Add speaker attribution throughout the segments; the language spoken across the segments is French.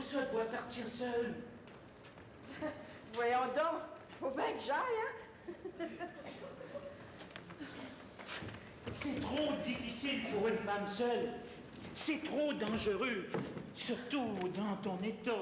Speaker 1: ça de voir partir seul.
Speaker 2: Voyons donc, faut bien que j'aille, hein?
Speaker 1: C'est trop difficile pour une femme seule. C'est trop dangereux, surtout dans ton état.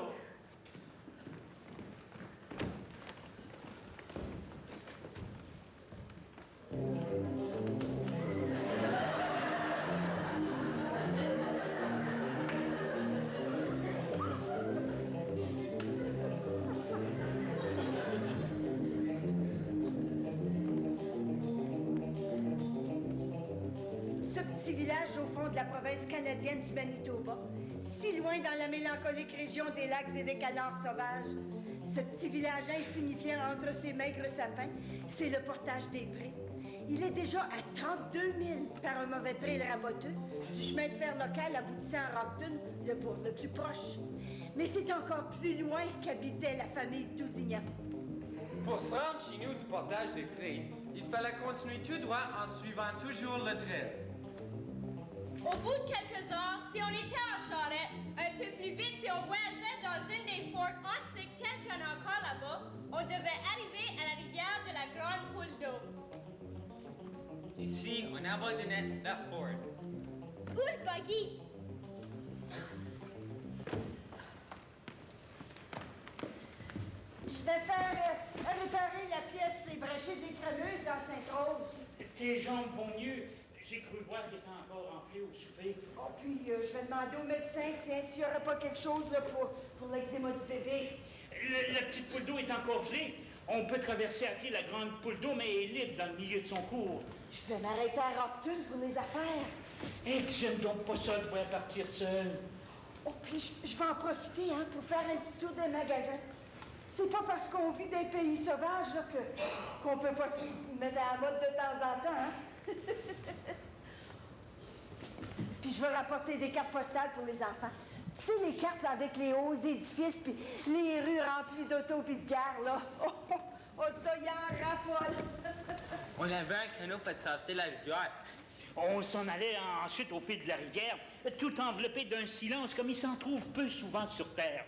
Speaker 2: Au fond de la province canadienne du Manitoba, si loin dans la mélancolique région des lacs et des canards sauvages. Ce petit village insignifiant entre ces maigres sapins, c'est le Portage des Prés. Il est déjà à 32 000 par un mauvais trail raboteux du chemin de fer local aboutissant à Rockton, le bourg le plus proche. Mais c'est encore plus loin qu'habitait la famille Tousignan.
Speaker 3: Pour se rendre chez nous du Portage des Prés, il fallait continuer tout droit en suivant toujours le trail.
Speaker 4: Au bout de quelques heures, si on était en charrette, un peu plus vite si on voyageait dans une des forts antiques telles qu'il y en a encore là-bas, on devait arriver à la rivière de la Grande Poule d'eau.
Speaker 5: Ici, on abandonnait la fort.
Speaker 4: Où le buggy?
Speaker 2: Je vais faire réparer la pièce ébréchée des crémeuses dans Sainte-Rose.
Speaker 1: Tes jambes vont mieux. J'ai cru voir qu'il était encore enflé au souper.
Speaker 2: Oh, puis je vais demander au médecin, tiens, s'il n'y aurait pas quelque chose là, pour l'eczéma du bébé.
Speaker 1: La petite poule d'eau est encore gelée. On peut traverser à pied la grande poule d'eau, mais elle est libre dans le milieu de son cours.
Speaker 2: Je vais m'arrêter à Rockton pour les affaires.
Speaker 1: Hé, j'aime donc pas ça de voir partir seul.
Speaker 2: Oh, puis je vais en profiter hein, pour faire un petit tour des magasins. C'est pas parce qu'on vit des pays sauvages là, qu'on peut pas se mettre à la mode de temps en temps, hein? Puis je vais rapporter des cartes postales pour les enfants. Tu sais, les cartes là, avec les hauts édifices, puis les rues remplies d'autos puis de gares, là. Oh, ça y en raffole!
Speaker 5: On avait un canot pour traverser la rivière.
Speaker 1: On s'en allait ensuite au fil de la rivière, tout enveloppé d'un silence comme il s'en trouve peu souvent sur Terre.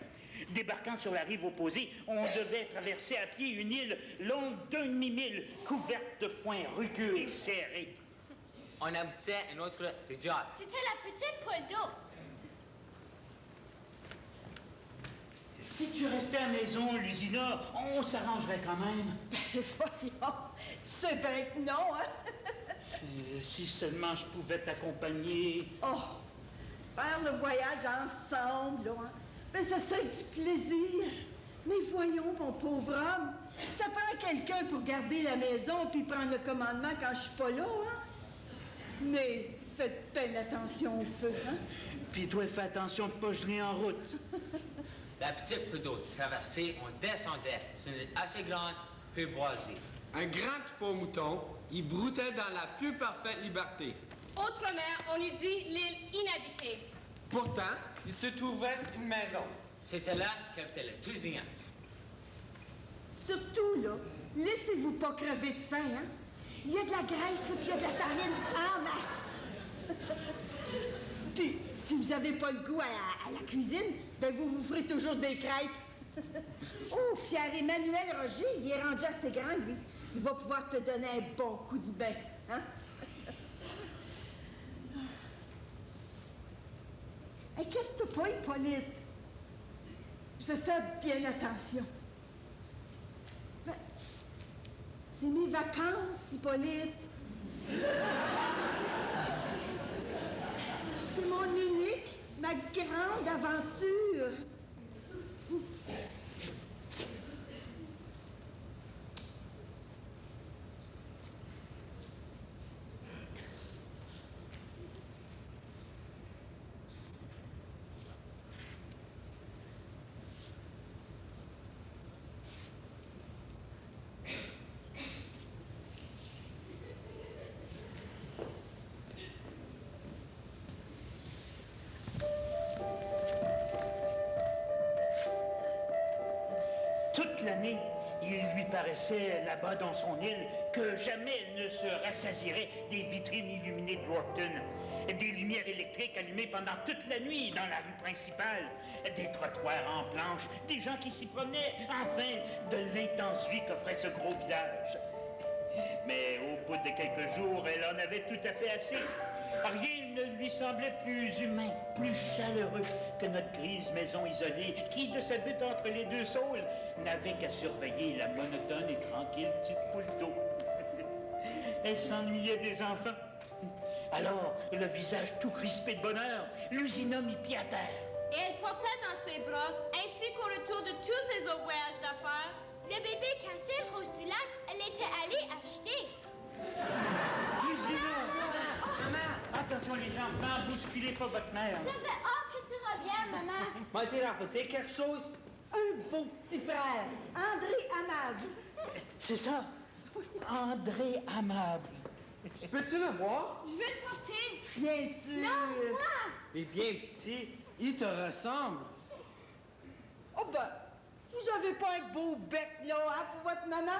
Speaker 1: Débarquant sur la rive opposée, on devait traverser à pied une île longue d'un demi-mille, couverte de points rugueux et serrés.
Speaker 5: On aboutissait à une autre rivière.
Speaker 4: C'était la petite poule d'eau.
Speaker 1: Si tu restais à la maison, Lusina, on s'arrangerait quand même.
Speaker 2: Ben voyons, c'est bien que non, hein?
Speaker 1: Si seulement je pouvais t'accompagner.
Speaker 2: Oh, faire le voyage ensemble, là, hein? Ben, ça serait du plaisir. Mais voyons, mon pauvre homme, ça prend quelqu'un pour garder la maison puis prendre le commandement quand je suis pas là, hein? Mais faites bien attention au feu, hein?
Speaker 1: Puis toi, fais attention de ne pas geler en route.
Speaker 5: La petite poule d'eau traversée, on descendait. C'est une île assez grande, peu boisée.
Speaker 3: Un grand troupeau mouton, il broutait dans la plus parfaite liberté.
Speaker 4: Autrement, on eût dit l'île inhabitée.
Speaker 3: Pourtant, il se trouvait une maison.
Speaker 5: C'était là qu'habitait le Tousignan.
Speaker 2: Surtout, là, laissez-vous pas crever de faim, hein? Il y a de la graisse, là, puis il y a de la farine en masse. Puis, si vous n'avez pas le goût à la cuisine, ben vous ferez toujours des crêpes. Oh, Pierre-Emmanuel Roger, il est rendu assez grand, lui. Il va pouvoir te donner un bon coup de bain, hein? Inquiète-toi pas, Hippolyte. Je vais faire bien attention. Ben, c'est mes vacances, Hippolyte. C'est mon unique, ma grande aventure.
Speaker 1: L'année, il lui paraissait là-bas dans son île que jamais elle ne se rassasierait des vitrines illuminées de Rockton. Des lumières électriques allumées pendant toute la nuit dans la rue principale. Des trottoirs en planches, des gens qui s'y promenaient. Enfin, de l'intense vie qu'offrait ce gros village. Mais au bout de quelques jours, elle en avait tout à fait assez. Rien ne lui semblait plus humain, plus chaleureux que notre grise maison isolée qui, de sa butte entre les deux saules, n'avait qu'à surveiller la monotone et tranquille petite poule d'eau. Elle s'ennuyait des enfants. Alors, le visage tout crispé de bonheur, Lusina mit pied à terre.
Speaker 4: Et elle portait dans ses bras, ainsi qu'au retour de tous ses autres voyages d'affaires, le bébé cassé Rose du lac, elle était allée acheter.
Speaker 1: Lusina! Attention les enfants, bousculez pas votre mère.
Speaker 4: J'avais hâte que tu reviennes, maman.
Speaker 5: M'a-t-il rapporté quelque chose?
Speaker 2: Un beau petit frère, André Amable.
Speaker 1: C'est ça, André Amable.
Speaker 3: Peux-tu le voir?
Speaker 4: Je vais le porter.
Speaker 2: Bien sûr.
Speaker 4: Non, moi.
Speaker 3: Il est bien petit. Il te ressemble.
Speaker 2: Oh ben, vous avez pas un beau bec, là, hein, pour votre maman? Hein?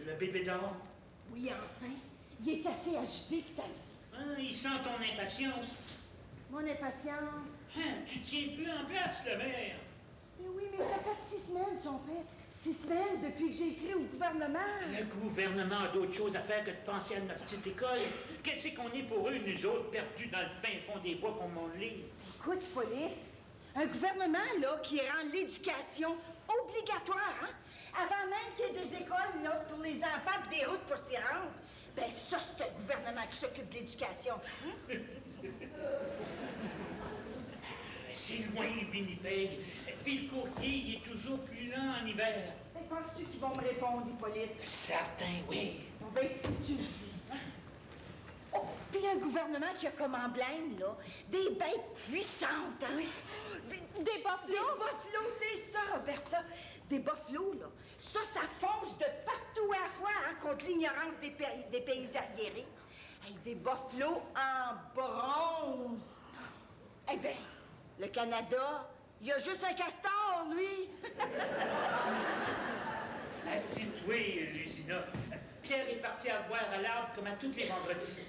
Speaker 1: Le bébé dort.
Speaker 2: Oui, enfin. Il est assez agité, ce temps-ci.
Speaker 1: Hein, il sent ton impatience.
Speaker 2: Mon impatience.
Speaker 1: Hein, tu tiens plus en place, la mère.
Speaker 2: Mais oui, mais ça fait 6 semaines, son père. 6 semaines depuis que j'ai écrit au gouvernement.
Speaker 1: Le gouvernement a d'autres choses à faire que de penser à notre petite école. Qu'est-ce qu'on est pour eux, nous autres, perdus dans le fin fond des bois comme on l'est?
Speaker 2: Écoute, Hippolyte, un gouvernement, là, qui rend l'éducation obligatoire, hein? Avant même qu'il y ait des écoles, là, pour les enfants pis des routes pour s'y rendre. Ben ça, c'est un gouvernement qui s'occupe de l'éducation. Hein?
Speaker 1: C'est loin, Winnipeg. Puis le courrier, il est toujours plus lent en hiver.
Speaker 2: Ben, penses-tu qu'ils vont me répondre, Hippolyte?
Speaker 1: Certain, oui.
Speaker 2: Bon, ben, si tu le dis. Oh, puis un gouvernement qui a comme emblème, là, des bêtes puissantes, hein? Des
Speaker 4: buffalo?
Speaker 2: Des buffalo, c'est ça, Roberta. Des buffalo, là. Ça fonce de partout à la fois, hein, contre l'ignorance des pays arriérés. Hey, des buffalo en bronze. Eh bien, le Canada, il y a juste un castor, lui.
Speaker 1: Assis-toi, Lusina. Pierre est parti à voir à l'arbre comme à tous les vendredis.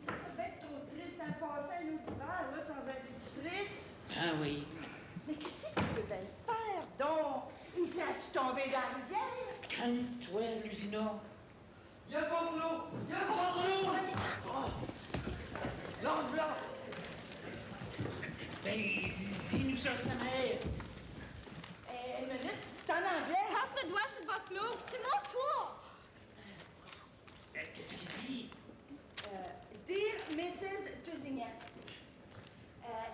Speaker 2: Ça serait bien trop triste d'en passer un autre hiver, là, sans institutrice.
Speaker 1: Ah oui.
Speaker 2: Mais qu'est-ce que tu veux bien faire, donc? Il serait-tu tombé dans la rivière?
Speaker 1: Calme-toi, Lusina.
Speaker 3: Il y a le buffalo! Il y a le buffalo!
Speaker 2: L'angle blanc.
Speaker 1: Ben, il nous sort sa mère.
Speaker 2: Une minute, c'est en anglais.
Speaker 4: Passe le doigt sur le buffalo. C'est mon tour.
Speaker 1: Qu'est-ce qu'il dit?
Speaker 2: Dear Mrs. Tousignan,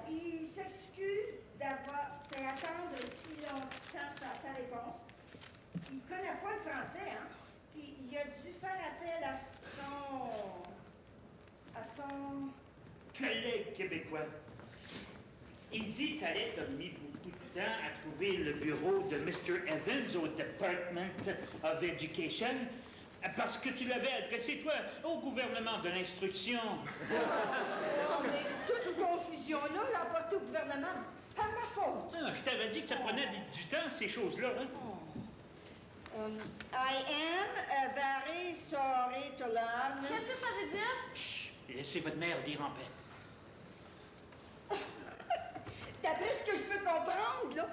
Speaker 2: il s'excuse d'avoir fait attendre si longtemps sa réponse. Il connaît pas le français, hein? Puis il a dû faire appel à son...
Speaker 1: Collègue québécois. Il dit qu'il fallait t'as mis beaucoup de temps à trouver le bureau de Mr. Evans au Department of Education parce que tu l'avais adressé, toi, au gouvernement de l'instruction.
Speaker 2: Mais toute confusion-là l'a apporté au gouvernement par ma faute.
Speaker 1: Ah, je t'avais dit que ça prenait du temps, ces choses-là. Hein?
Speaker 2: I am very sorry to learn.
Speaker 4: Qu'est-ce que ça veut dire?
Speaker 1: Chut, laissez votre mère dire en paix.
Speaker 2: D'après ce que je peux comprendre, là,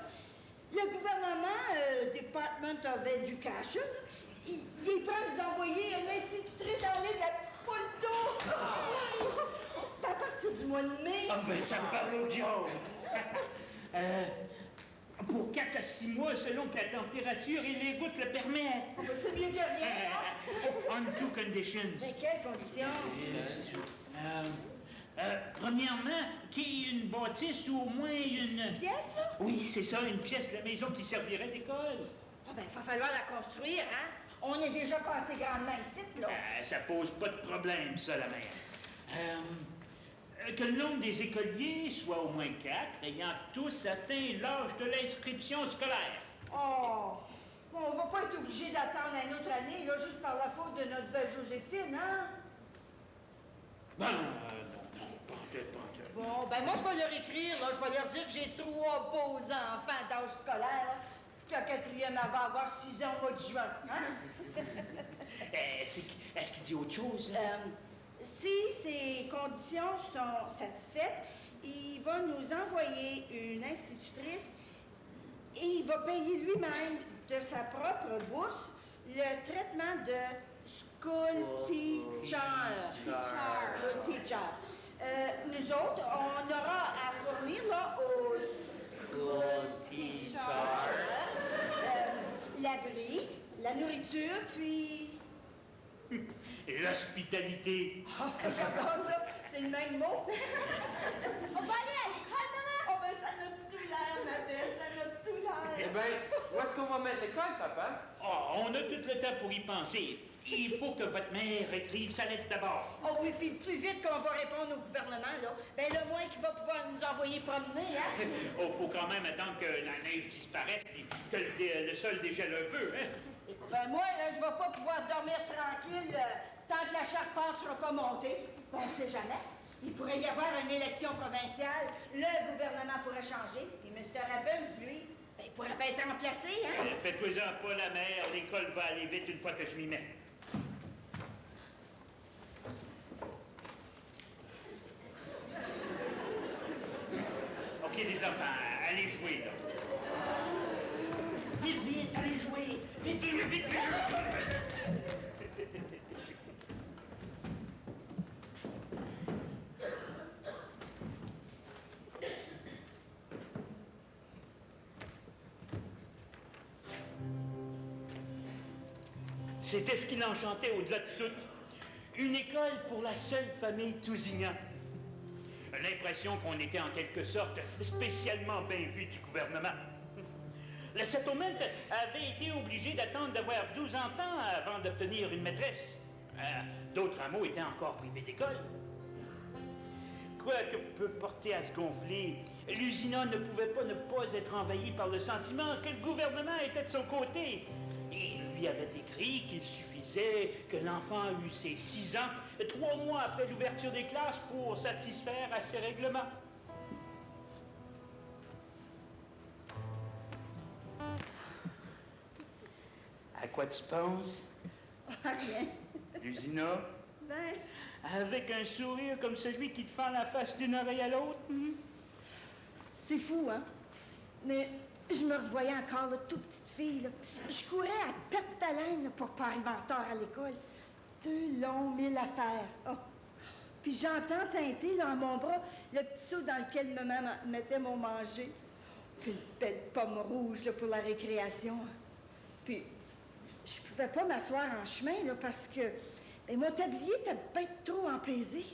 Speaker 2: le gouvernement, Department of Education, il prend à nous envoyer une institutrice dans l'île de la petite poule d'eau. À partir du mois de mai.
Speaker 1: Ah ben, ça me parle au diable. Pour 4 à 6 mois, selon que la température et les gouttes le permettent.
Speaker 2: Oh, ben, c'est mieux que rien.
Speaker 1: On two conditions.
Speaker 2: Mais quelles conditions?
Speaker 1: Premièrement, qu'il y ait une bâtisse ou au moins une...
Speaker 2: Pièce, là?
Speaker 1: Oui, c'est ça, une pièce de la maison qui servirait d'école.
Speaker 2: Ah ben, il va falloir la construire, hein? On est déjà passé grandement ici, là.
Speaker 1: Ça pose pas de problème, ça, la mère. Que le nombre des écoliers soit au moins 4, ayant tous atteint l'âge de l'inscription scolaire.
Speaker 2: Oh! Bon, on va pas être obligé d'attendre une autre année, là, juste par la faute de notre belle Joséphine, hein?
Speaker 1: Non, pas en tout.
Speaker 2: Bon, ben moi, je vais leur écrire, là. Je vais leur dire que j'ai 3 beaux enfants d'âge scolaire, que la quatrième elle va avoir 6 ans au mois de juin, hein?
Speaker 1: Est-ce qu'il dit autre chose, là?
Speaker 2: Si ces conditions sont satisfaites, il va nous envoyer une institutrice et il va payer lui-même de sa propre bourse le traitement de school teacher. School teacher. Nous autres, on aura à fournir là, au school teacher l'abri, la nourriture, puis...
Speaker 1: L'hospitalité.
Speaker 2: J'adore ça, c'est le même mot.
Speaker 4: On va aller à l'école, maman?
Speaker 2: Oh, ben ça n'a tout l'air, ma belle, ça n'a tout
Speaker 3: Eh
Speaker 2: l'air.
Speaker 3: bien, où est-ce qu'on va mettre l'école, papa?
Speaker 1: On a tout le temps pour y penser. Il faut que votre mère écrive sa lettre d'abord.
Speaker 2: Oh oui, puis plus vite qu'on va répondre au gouvernement, là, ben le moins qu'il va pouvoir nous envoyer promener, hein?
Speaker 1: Faut quand même attendre que la neige disparaisse et que le sol dégèle un peu, hein?
Speaker 2: Ben moi, là, je vais pas pouvoir dormir tranquille tant que la charpente sera pas montée. Bon, on sait jamais. Il pourrait y avoir une élection provinciale, le gouvernement pourrait changer, puis M. Ravens, lui, ben, il pourrait pas être remplacé, hein?
Speaker 1: Faites-vous-en pas, la mère. L'école va aller vite une fois que je m'y mets. OK, les enfants, allez jouer, là. Vite, vite, allez jouer. Vite, vite, vite. C'était ce qui l'enchantait au-delà de tout. Une école pour la seule famille Tousignan. L'impression qu'on était en quelque sorte spécialement bien vu du gouvernement. Le settlement avait été obligé d'attendre d'avoir 12 enfants avant d'obtenir une maîtresse. D'autres hameaux étaient encore privés d'école. Quoi que peut porter à se gonfler, l'usinat ne pouvait pas ne pas être envahi par le sentiment que le gouvernement était de son côté. Il lui avait écrit qu'il suffisait que l'enfant eût ses 6 ans, 3 mois après l'ouverture des classes, pour satisfaire à ses règlements. À quoi tu penses?
Speaker 2: Rien.
Speaker 1: L'usinat?
Speaker 2: Ben,
Speaker 1: Avec un sourire comme celui qui te fend la face d'une oreille à l'autre?
Speaker 2: c'est fou, hein? Mais je me revoyais encore, là, toute petite fille, là. Je courais à perte d'haleine, là, pour pas arriver en retard à l'école. 2 longs 1000 à faire. Oh. Puis j'entends teinter, là, à mon bras, le petit seau dans lequel maman mettait mon manger. Puis une belle pomme rouge, là, pour la récréation. Puis je pouvais pas m'asseoir en chemin, là, parce que ben, mon tablier était bien trop empesé.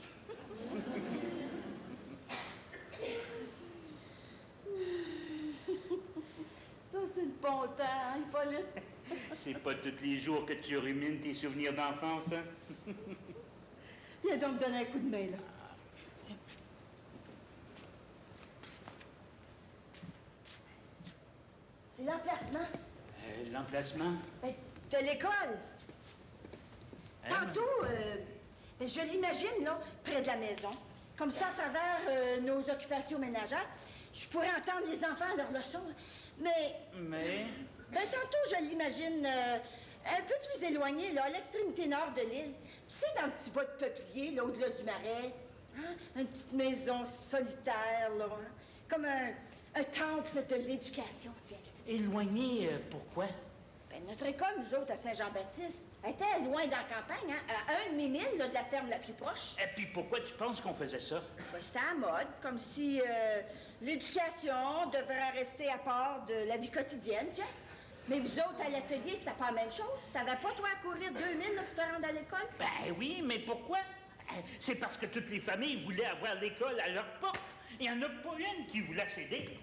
Speaker 2: Ça, c'est le bon temps, hein, Hippolyte?
Speaker 1: C'est pas tous les jours que tu rumines tes souvenirs d'enfance, hein?
Speaker 2: Viens donc me donner un coup de main, là. C'est l'emplacement.
Speaker 1: L'emplacement?
Speaker 2: Ben, de l'école. Tantôt, ben, je l'imagine, là, près de la maison. Comme ça, à travers nos occupations ménagères, je pourrais entendre les enfants à leurs leçons. Mais,
Speaker 1: Mais...
Speaker 2: ben, tantôt, je l'imagine un peu plus éloigné, là, à l'extrémité nord de l'île. Tu sais, dans le petit bois de peuplier, là, au-delà du marais. Hein? Une petite maison solitaire, là. Hein? Comme un temple de l'éducation, tiens.
Speaker 1: Éloigné, pourquoi?
Speaker 2: Ben, notre école, nous autres, à Saint-Jean-Baptiste, était loin dans la campagne, hein, à 1 demi-mille là, de la ferme la plus proche.
Speaker 1: Et puis pourquoi tu penses qu'on faisait ça?
Speaker 2: Ben, c'était à la mode, comme si l'éducation devrait rester à part de la vie quotidienne, tiens. Mais vous autres, à l'atelier, c'était pas la même chose. T'avais pas, toi, à courir 2000 là, pour te rendre à l'école?
Speaker 1: Ben oui, mais pourquoi? C'est parce que toutes les familles voulaient avoir l'école à leur porte. Il n'y en a pas une qui voulait céder.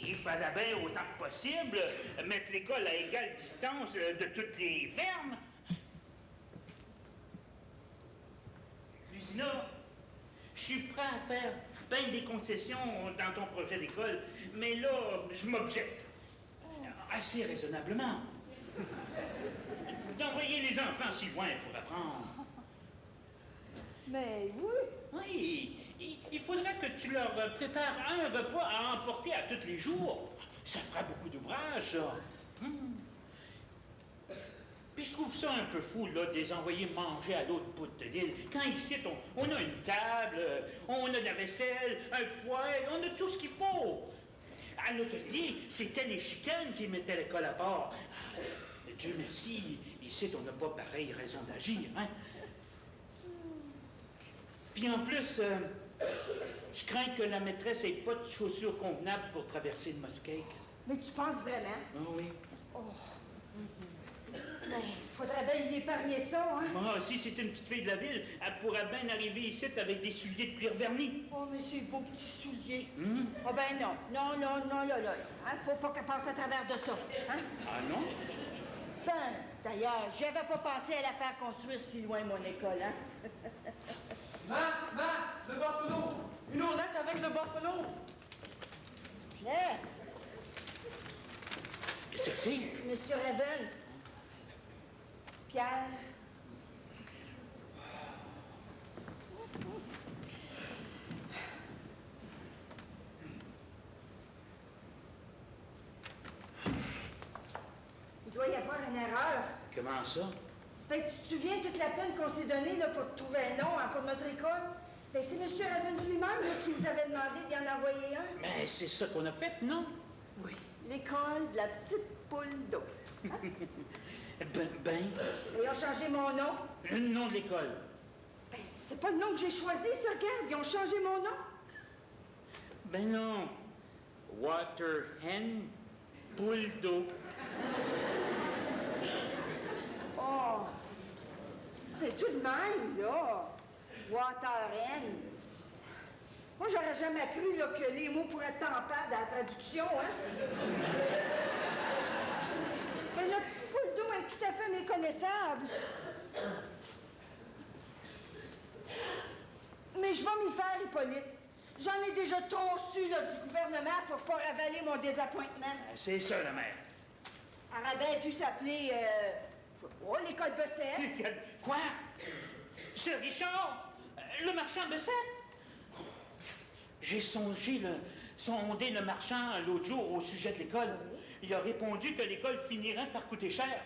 Speaker 1: Il fallait bien, autant que possible, mettre l'école à égale distance de toutes les fermes. Lucina, je suis prêt à faire bien des concessions dans ton projet d'école, mais là, je m'objecte. Assez raisonnablement. D'envoyer les enfants si loin pour apprendre.
Speaker 2: Mais oui.
Speaker 1: Oui, il faudrait que tu leur prépares un repas à emporter à tous les jours. Ça fera beaucoup d'ouvrage, ça. Puis je trouve ça un peu fou, là, de les envoyer manger à l'autre bout de l'île. Quand ici, on a une table, on a de la vaisselle, un poêle, on a tout ce qu'il faut. À l'hôtelier, c'était les chicanes qui mettaient l'école à part. Dieu merci, ici, on n'a pas pareille raison d'agir, hein? Puis en plus, je crains que la maîtresse ait pas de chaussures convenables pour traverser le Muskeg.
Speaker 2: Mais tu penses vraiment?
Speaker 1: Ah oui.
Speaker 2: Oh. Mais faudrait bien lui épargner ça, hein?
Speaker 1: Ah, si c'est une petite fille de la ville, elle pourrait bien arriver ici avec des souliers de cuir verni.
Speaker 2: Oh, mais c'est beau petit soulier. Oh, ben non. Non, là. Hein? Faut pas qu'elle passe à travers de ça. Hein?
Speaker 1: Ah non?
Speaker 2: Ben, d'ailleurs, j'avais pas pensé à la faire construire si loin, mon école, hein?
Speaker 3: Le buffalo! Une ourlette avec le buffalo!
Speaker 2: Lettre.
Speaker 1: Qu'est-ce que c'est?
Speaker 2: Monsieur Evans. Pierre. Il doit y avoir une erreur.
Speaker 1: Comment ça?
Speaker 2: Ben, tu te souviens toute la peine qu'on s'est donnée là, pour trouver un nom hein, pour notre école? Ben, c'est M. Evans lui-même là, qui nous avait demandé d'y en envoyer un.
Speaker 1: Mais c'est ça qu'on a fait, non?
Speaker 2: Oui. L'école de la petite poule d'eau. Ils ont changé mon nom.
Speaker 1: Le nom de l'école.
Speaker 2: Ben, c'est pas le nom que j'ai choisi, ça, regarde. Ils ont changé mon nom.
Speaker 1: Ben non. Water hen, poule d'eau.
Speaker 2: Oh. Mais tout de même, là. Water hen. Moi, j'aurais jamais cru là, que les mots pourraient être tempêtes à la traduction, hein? Mais notre petit poule d'eau est tout à fait méconnaissable. Mais je vais m'y faire, Hippolyte. J'en ai déjà trop reçu là, du gouvernement pour pas ravaler mon désappointement.
Speaker 1: C'est ça, la mère.
Speaker 2: Elle aurait bien pu s'appeler, l'école Bessette.
Speaker 1: Quoi? Ce Richard? Le marchand Bessette? J'ai sondé le marchand l'autre jour au sujet de l'école. Il a répondu que l'école finirait par coûter cher.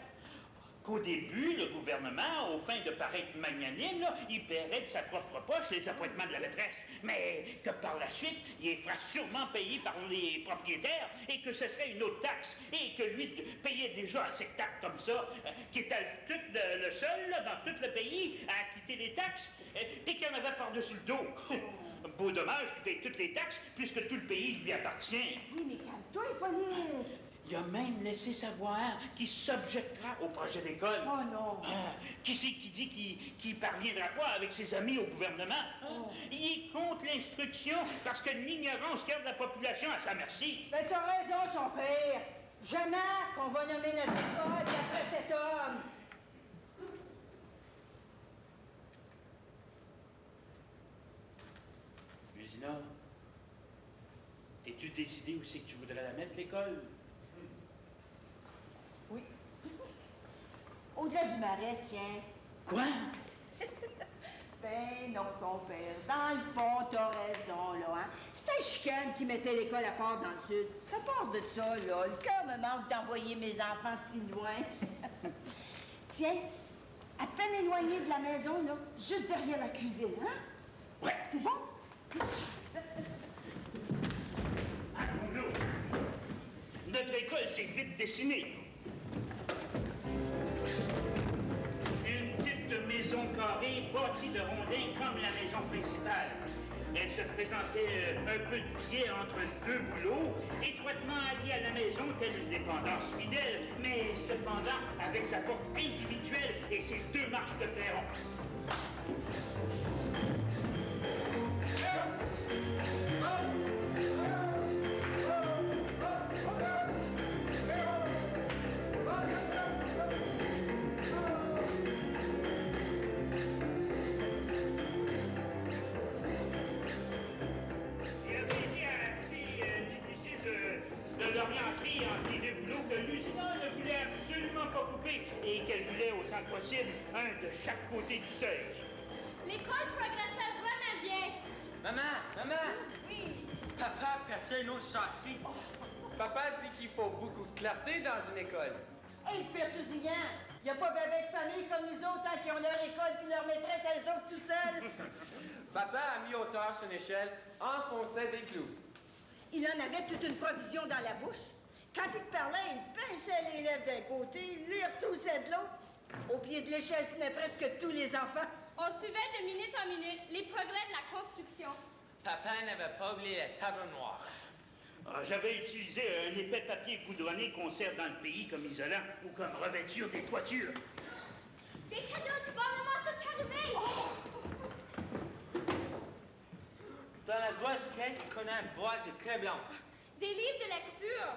Speaker 1: Qu'au début, le gouvernement, aux fins de paraître magnanime, là, il paierait de sa propre poche les appointements de la maîtresse. Mais que par la suite, il fera sûrement payer par les propriétaires et que ce serait une autre taxe. Et que lui payait déjà assez de taxes comme ça, qui était le seul là, dans tout le pays à acquitter les taxes, et qu'il y en avait par-dessus le dos. Beau dommage qu'il paye toutes les taxes puisque tout le pays lui appartient.
Speaker 2: Oui, mais calme-toi, Hippolyte.
Speaker 1: Il a même laissé savoir qu'il s'objectera au projet d'école.
Speaker 2: Oh non.
Speaker 1: Qui c'est qui dit qu'il parviendra pas avec ses amis au gouvernement? Il est contre l'instruction parce que l'ignorance garde la population à sa merci.
Speaker 2: Ben, t'as raison, son père. Jamais qu'on va nommer notre école après cet homme.
Speaker 1: Lucina, t'es-tu décidé où c'est que tu voudrais la mettre, l'école?
Speaker 2: Oui. Au-delà du marais, tiens.
Speaker 1: Quoi?
Speaker 2: Ben non, son père. Dans le fond, t'as raison, là, hein. C'était un chicane qui mettait l'école à part dans le sud. À part de ça, là, le cœur me manque d'envoyer mes enfants si loin. Tiens, à peine éloigné de la maison, là, juste derrière la cuisine, hein?
Speaker 1: Ouais.
Speaker 2: C'est bon?
Speaker 1: Ah, bonjour. Notre école s'est vite dessinée. Une petite maison carrée bâtie de rondins comme la maison principale. Elle se présentait un peu de pied entre deux bouleaux, étroitement alliée à la maison, telle une dépendance fidèle, mais cependant avec sa porte individuelle et ses deux marches de perron. Il avait été assez difficile de l'orienter entre les deux boulots que l'usineur ne voulait absolument pas couper et qu'elle voulait autant que possible un de chaque côté du seuil.
Speaker 4: L'école progressait vraiment bien.
Speaker 5: Maman! Oui? Papa perçait un autre châssis.
Speaker 3: Papa dit qu'il faut beaucoup de clarté dans une école.
Speaker 2: Hey, le pire tousignan! Y a pas bébé de famille comme nous autres qui ont leur école puis leur maîtresse à eux autres tout seuls.
Speaker 3: Papa a mis hauteur sur une échelle, enfonçait des clous.
Speaker 2: Il en avait toute une provision dans la bouche. Quand il parlait, il pinçait les lèvres d'un côté, il les retroussait de l'autre. Au pied de l'échelle, ce n'est presque tous les enfants.
Speaker 4: On suivait de minute en minute les progrès de la construction.
Speaker 5: Papa n'avait pas oublié la table noire.
Speaker 1: Ah, j'avais utilisé un épais papier goudronné qu'on sert dans le pays comme isolant ou comme revêture des toitures.
Speaker 4: Des cadeaux du bon moment sont arrivés.
Speaker 5: Dans la grosse caisse, il connaît une boîte de clés blanches.
Speaker 4: Des livres de lecture.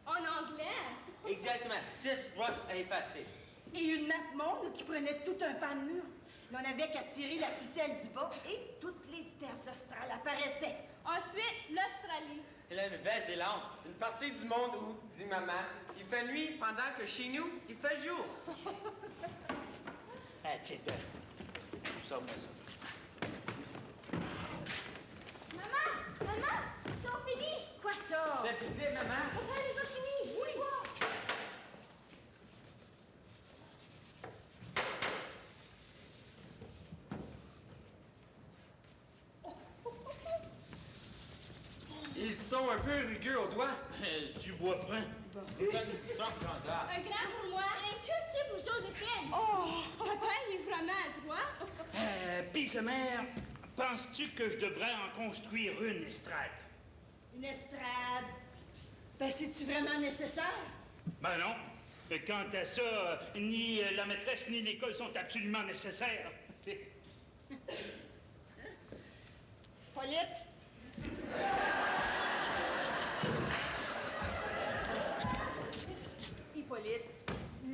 Speaker 4: En anglais.
Speaker 5: Exactement 6 brosses à effacer.
Speaker 2: Et une map monde qui prenait tout un pan de mur. Mais on n'avait qu'à tirer la ficelle du bas et toutes les terres australes apparaissaient.
Speaker 4: Ensuite, l'Australie.
Speaker 5: Et la Nouvelle-Zélande.
Speaker 3: Une partie du monde où, dit maman, il fait nuit pendant que chez nous, il fait jour.
Speaker 1: Ah, tiens, sors-moi ça.
Speaker 4: Maman, ils sont finis.
Speaker 2: Quoi ça?
Speaker 5: S'il vous plaît, maman.
Speaker 4: Papa les a finis. Oui.
Speaker 3: Ils sont un peu rugueux aux doigts.
Speaker 1: Du bois franc.
Speaker 5: C'est une grande grandeur.
Speaker 4: Un grand pour moi, un tout petit pour Joséphine. Oh! Papa, il est vraiment adroit.
Speaker 1: Pis sa mère, penses-tu que je devrais en construire une estrade?
Speaker 2: Une estrade. Ben, c'est-tu vraiment nécessaire?
Speaker 1: Ben non. Quant à ça, ni la maîtresse ni l'école sont absolument nécessaires.
Speaker 2: Paulette? Hippolyte,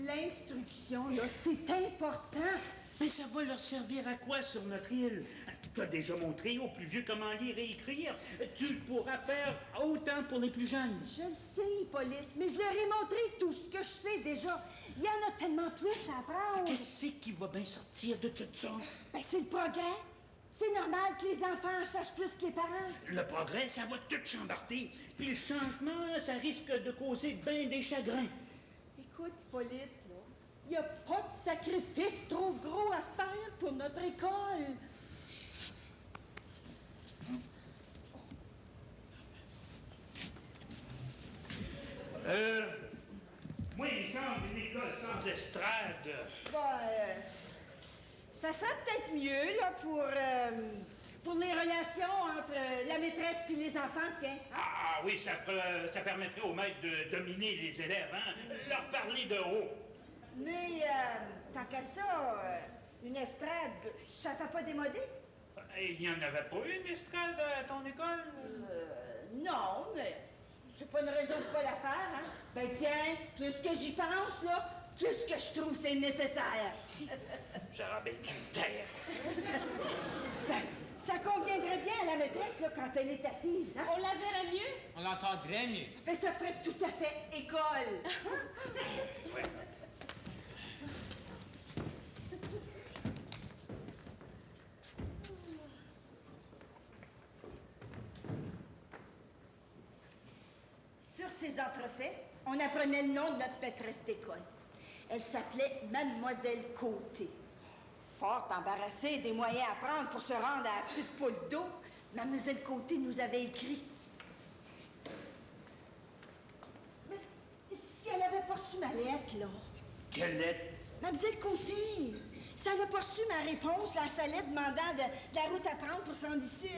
Speaker 2: l'instruction, là, c'est important.
Speaker 1: Mais ça va leur servir à quoi sur notre île? Tu as déjà montré aux plus vieux comment lire et écrire. Tu le pourras faire autant pour les plus jeunes.
Speaker 2: Je le sais, Hippolyte, mais je leur ai montré tout ce que je sais déjà. Il y en a tellement plus à apprendre.
Speaker 1: Qu'est-ce qui va bien sortir de tout ça?
Speaker 2: Ben, c'est le progrès. C'est normal que les enfants sachent plus que les parents.
Speaker 1: Le progrès, ça va tout chambarder. Puis le changement, ça risque de causer bien des chagrins.
Speaker 2: Écoute, Hippolyte, là, il n'y a pas de sacrifice trop gros à faire pour notre école.
Speaker 1: Moi, il me semble une école sans estrade.
Speaker 2: Ça serait peut-être mieux, là, pour les relations entre la maîtresse et les enfants, tiens.
Speaker 1: Ah oui, ça permettrait aux maîtres de dominer les élèves, hein? Leur parler de haut.
Speaker 2: Mais, tant qu'à ça, une estrade, ça fait pas démoder?
Speaker 1: Il n'y en avait pas une estrade à ton école?
Speaker 2: Non, mais c'est pas une raison de pas la faire, hein? Ben tiens, plus que j'y pense, là, plus que je trouve c'est nécessaire.
Speaker 1: J'aurais bien dû me taire.
Speaker 2: Ben, ça conviendrait bien à la maîtresse, là, quand elle est assise, hein?
Speaker 4: On la verrait mieux.
Speaker 5: On l'entendrait mieux.
Speaker 2: Ben, ça ferait tout à fait école.
Speaker 1: Ouais.
Speaker 2: Sur ces entrefaits, on apprenait le nom de notre maîtresse d'école. Elle s'appelait Mademoiselle Côté. Fort embarrassée des moyens à prendre pour se rendre à la petite poule d'eau, Mademoiselle Côté nous avait écrit. Mais si elle avait pas reçu ma lettre, là.
Speaker 1: Quelle lettre?
Speaker 2: Mademoiselle Côté, si elle a pas reçu ma réponse là, à sa lettre demandant de la route à prendre pour s'en ici.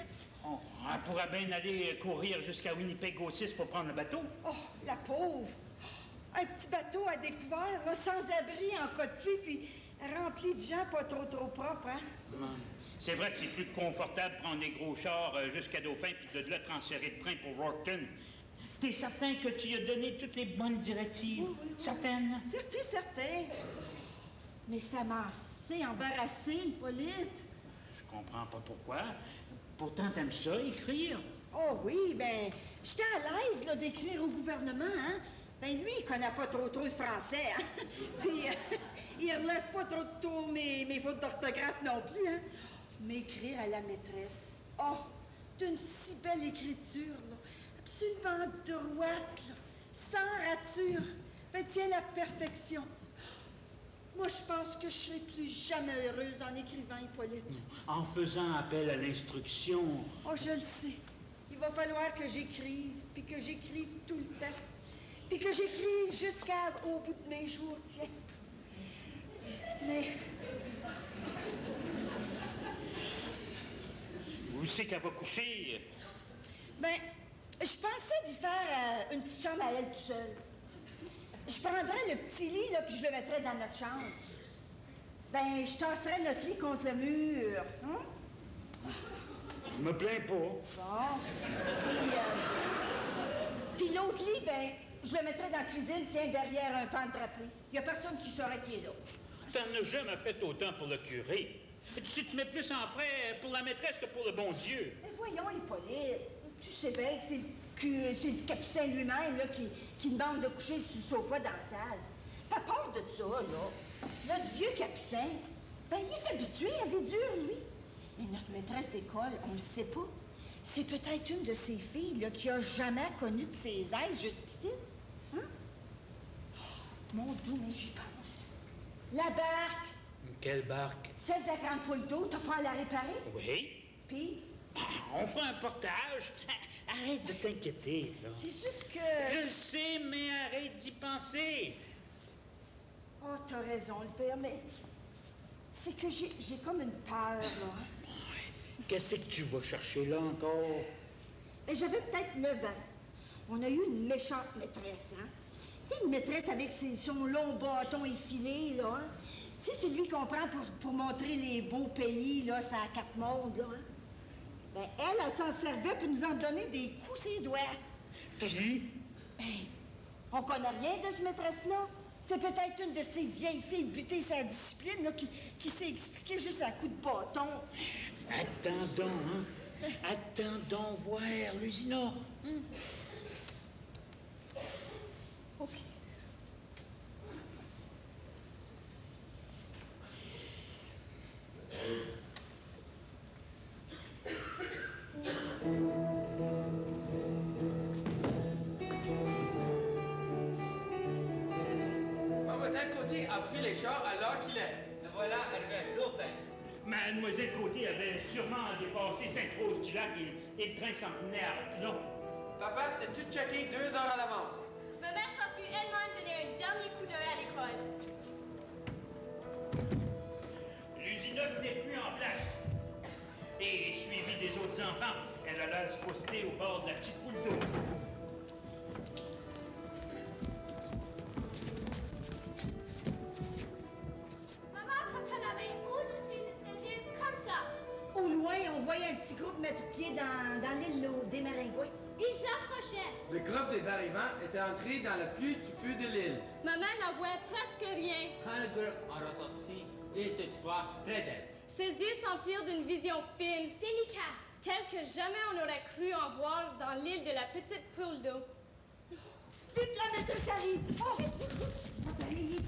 Speaker 1: Oh, elle pourrait bien aller courir jusqu'à Winnipeg au 6 pour prendre le bateau.
Speaker 2: Oh, la pauvre! Un petit bateau à découvert, là, sans abri, en cas de pluie, puis rempli de gens pas trop propres, hein?
Speaker 1: C'est vrai que c'est plus confortable de prendre des gros chars jusqu'à Dauphin puis de là transférer de train pour Rockton. T'es certain que tu as donné toutes les bonnes directives?
Speaker 2: Oui.
Speaker 1: Certaines?
Speaker 2: Certain. Mais ça m'a assez embarrassé, Hippolyte.
Speaker 1: Je comprends pas pourquoi. Pourtant, t'aimes ça, écrire?
Speaker 2: Oh oui, ben, j'étais à l'aise, là, d'écrire au gouvernement, hein? Ben, lui, il connaît pas trop le français, hein? Puis, il relève pas trop mes fautes d'orthographe non plus, hein? Mais écrire à la maîtresse, oh, d'une si belle écriture, là, absolument droite, là, sans rature, ben, tiens, la perfection. Moi, je pense que je serai plus jamais heureuse en écrivant, Hippolyte.
Speaker 1: En faisant appel à l'instruction.
Speaker 2: Oh, je le sais. Il va falloir que j'écrive, puis que j'écrive tout le temps. Puis que j'écrive jusqu'au bout de mes jours, tiens. Mais...
Speaker 1: Où c'est qu'elle va coucher?
Speaker 2: Ben, je pensais d'y faire une petite chambre à elle toute seule. Je prendrais le petit lit, là, puis je le mettrais dans notre chambre. Ben, je tasserais notre lit contre le mur. Hein?
Speaker 1: Je me plains pas.
Speaker 2: Bon. Puis l'autre lit, ben, je le mettrais dans la cuisine, tiens, derrière un pan de draperie. Il n'y a personne qui saurait qui est là.
Speaker 1: T'en as jamais fait autant pour le curé. Tu te mets plus en frais pour la maîtresse que pour le bon Dieu.
Speaker 2: Mais voyons, Hippolyte, tu sais bien que c'est le capucin lui-même là, qui demande de coucher sur le sofa dans la salle. Pas peur de ça, là. Notre vieux capucin, ben, il est habitué à vie dure, lui. Mais notre maîtresse d'école, on le sait pas. C'est peut-être une de ces filles là, qui a jamais connu que ses aises jusqu'ici. Hein? Oh, mon Dieu, mais j'y pense. La barque.
Speaker 1: Quelle barque?
Speaker 2: Celle de la grande poule d'eau, t'as fait à la réparer?
Speaker 1: Oui.
Speaker 2: Puis,
Speaker 1: On fera un portage. Arrête de t'inquiéter, là.
Speaker 2: c'est juste que...
Speaker 1: Je le sais, mais arrête d'y penser.
Speaker 2: Oh, t'as raison, le père, mais c'est que j'ai comme une peur, là.
Speaker 1: Qu'est-ce que tu vas chercher là encore?
Speaker 2: Et j'avais peut-être 9 ans. On a eu une méchante maîtresse, hein? Tu sais, une maîtresse avec son long bâton effilé, là, hein? Tu sais, celui qu'on prend pour montrer les beaux pays, là, sur la carte monde, là, hein? Ben, elle s'en servait pour nous en donner des coups ses doigts.
Speaker 1: Qui?
Speaker 2: Ben, on connaît rien de cette maîtresse-là. C'est peut-être une de ces vieilles filles butées sa discipline, là, qui s'est expliquée juste à coup de bâton.
Speaker 1: Attendons, hein? Attendons voir, Lusina.
Speaker 2: OK.
Speaker 3: Mademoiselle Côté a pris les chars à l'heure qu'il est.
Speaker 5: Le voilà arrivé à Dauphin.
Speaker 1: Mademoiselle Côté avait sûrement dépassé Sainte-Rose-du-Lac et le train s'en venait à reculons.
Speaker 3: Papa s'était tout checké 2 heures à l'avance.
Speaker 4: Ma mère s'en fut elle-même donner un dernier coup d'œil à l'école.
Speaker 1: L'usine n'est plus en place. Et suivie des autres enfants, elle alla se poster au bord de la petite poule d'eau.
Speaker 4: Maman, quand elle avait au-dessus de ses yeux, comme ça.
Speaker 2: Au loin, on voyait un petit groupe mettre pied dans l'île des Maringouins.
Speaker 4: Ils approchaient.
Speaker 3: Le groupe des arrivants était entré dans le plus du feu de l'île.
Speaker 4: Maman n'en voyait presque rien.
Speaker 5: Quand le groupe en ressortit, il se trouva près d'elle.
Speaker 4: Ses yeux s'emplirent d'une vision fine, délicate, telle que jamais on n'aurait cru en voir dans l'île de la petite poule d'eau.
Speaker 2: Vite, la maîtresse arrive! Oh, vite, vite, vite! Ben, vite.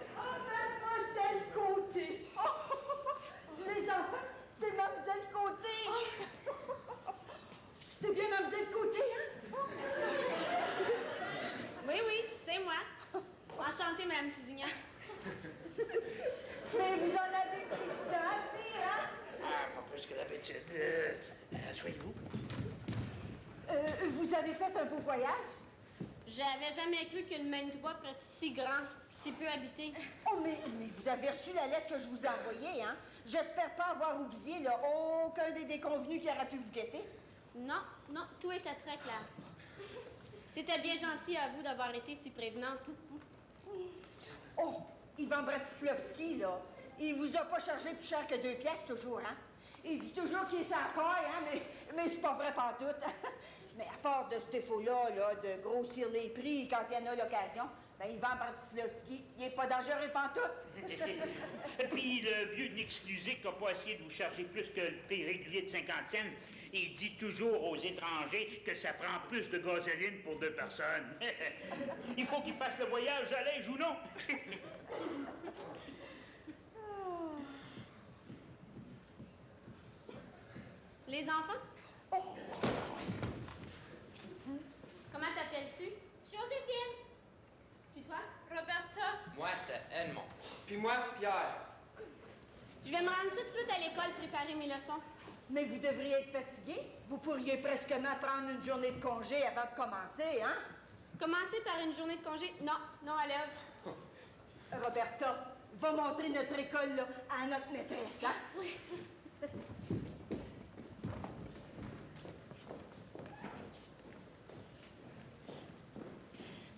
Speaker 2: Oh, Mademoiselle Côté! Oh, les enfants, c'est Mademoiselle Côté! C'est bien Mademoiselle Côté, hein?
Speaker 6: Oui, c'est moi. Enchantée, Madame Tousignan.
Speaker 2: Mais vous en avez pris du temps à venir, hein?
Speaker 1: Ah, pas plus que d'habitude. Soyez-vous.
Speaker 2: Vous avez fait un beau voyage?
Speaker 6: J'avais jamais cru que le Manitoba pourrait être si grand, si peu habité.
Speaker 2: Oh, mais vous avez reçu la lettre que je vous ai envoyée, hein? J'espère pas avoir oublié, là, aucun des déconvenus qui aurait pu vous guetter.
Speaker 6: Non, non, tout était très clair. C'était bien gentil à vous d'avoir été si prévenante.
Speaker 2: Oh, Ivan Bratislavski, là, il vous a pas chargé plus cher que 2 piastres toujours, hein? Il dit toujours qu'il est sa paille, hein, mais c'est pas vrai pantoute. Mais à part de ce défaut-là, là, de grossir les prix quand il y en a l'occasion, ben Ivan Bratislavski, il est pas dangereux pantoute.
Speaker 1: Puis le vieux Nick Lusick n'a pas essayé de vous charger plus que le prix régulier de 50 cents. Il dit toujours aux étrangers que ça prend plus de gasoline pour 2 personnes. Il faut qu'ils fassent le voyage à l'âge ou non.
Speaker 6: Les enfants?
Speaker 2: Oh,
Speaker 6: Comment t'appelles-tu?
Speaker 4: Joséphine,
Speaker 6: Puis toi?
Speaker 4: Roberta,
Speaker 5: Moi, c'est Edmond.
Speaker 3: Puis moi, Pierre.
Speaker 6: Je vais me rendre tout de suite à l'école préparer mes leçons.
Speaker 2: mais vous devriez être fatigué. Vous pourriez presque prendre une journée de congé avant de commencer, hein?
Speaker 6: Commencer par une journée de congé? Non, non, à l'œuvre.
Speaker 2: Roberta, va montrer notre école, là, à notre maîtresse, hein?
Speaker 6: Oui.